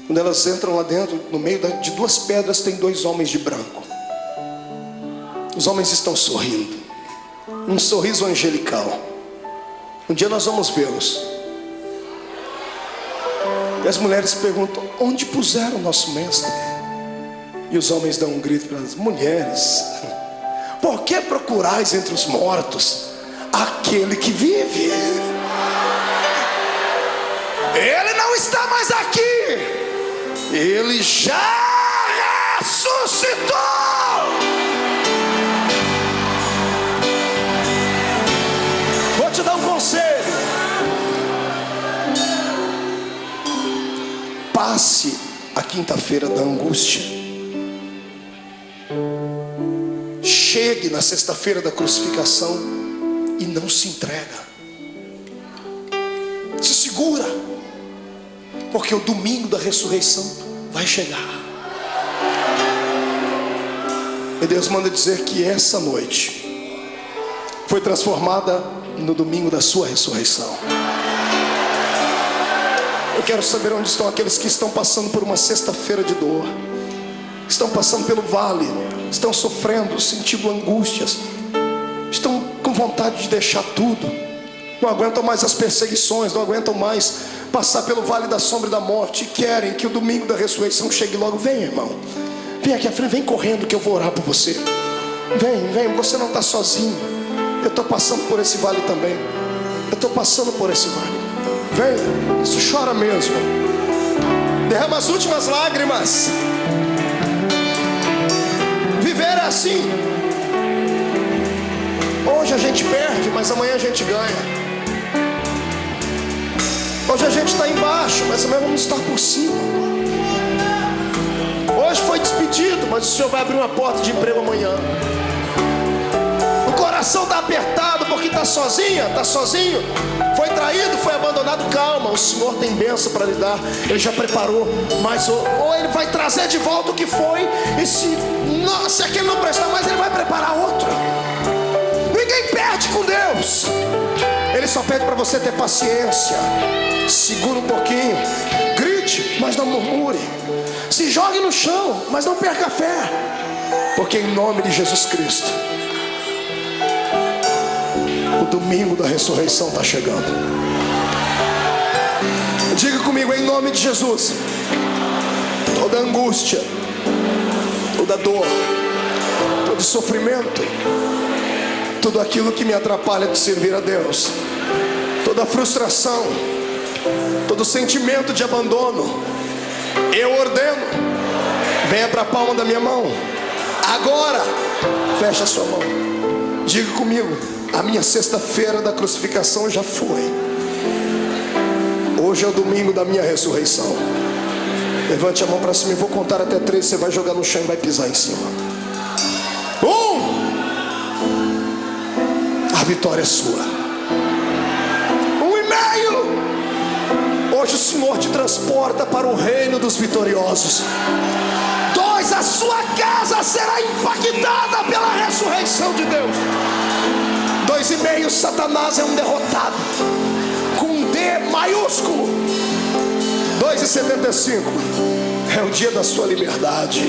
Quando elas entram lá dentro, no meio de duas pedras tem dois homens de branco. Os homens estão sorrindo, um sorriso angelical. Um dia nós vamos vê-los. E as mulheres perguntam: onde puseram o nosso mestre? E os homens dão um grito para elas: mulheres, por que procurais entre os mortos aquele que vive? Ele não está mais aqui, ele já ressuscitou. Vou te dar um conselho: passe a quinta-feira da angústia, chegue na sexta-feira da crucificação e não se entrega. Se segura, porque o domingo da ressurreição vai chegar. E Deus manda dizer que essa noite foi transformada no domingo da sua ressurreição. Eu quero saber onde estão aqueles que estão passando por uma sexta-feira de dor, estão passando pelo vale, estão sofrendo, sentindo angústias, estão com vontade de deixar tudo, não aguentam mais as perseguições, não aguentam mais passar pelo vale da sombra e da morte, e querem que o domingo da ressurreição chegue logo. Vem, irmão, vem aqui à frente, vem correndo que eu vou orar por você. Vem, você não está sozinho. Eu estou passando por esse vale também. Eu estou passando por esse vale. Vem, isso, chora mesmo, derrama as últimas lágrimas. Viver é assim. Hoje Hoje a gente perde, mas amanhã a gente ganha. Hoje a gente está embaixo, mas amanhã vamos estar por cima. Hoje foi despedido, mas o Senhor vai abrir uma porta de emprego amanhã. O coração está apertado porque está sozinha, está sozinho. Foi traído, foi abandonado. Calma, o Senhor tem bênção para lhe dar. Ele já preparou. Mas ou Ele vai trazer de volta o que foi. E se aquele não prestar mais, Ele vai preparar outro. Ninguém perde com Deus. Ele só pede para você ter paciência. Segura um pouquinho. Grite, mas não murmure. Se jogue no chão, mas não perca a fé. Porque em nome de Jesus Cristo, o domingo da ressurreição está chegando. Diga comigo, em nome de Jesus. Toda angústia, toda dor, todo sofrimento, tudo aquilo que me atrapalha de servir a Deus, toda frustração, todo sentimento de abandono, eu ordeno, venha para a palma da minha mão. Agora, feche a sua mão. Diga comigo, a minha sexta-feira da crucificação já foi. Hoje é o domingo da minha ressurreição. Levante a mão para cima, eu vou contar até 3. Você vai jogar no chão e vai pisar em cima. 1. A vitória é sua. 1,5. Hoje o Senhor te transporta para o reino dos vitoriosos. 2. A sua casa será impactada pela ressurreição de Deus. 2,5. Satanás é um derrotado, com um D maiúsculo. 2,75. É o dia da sua liberdade.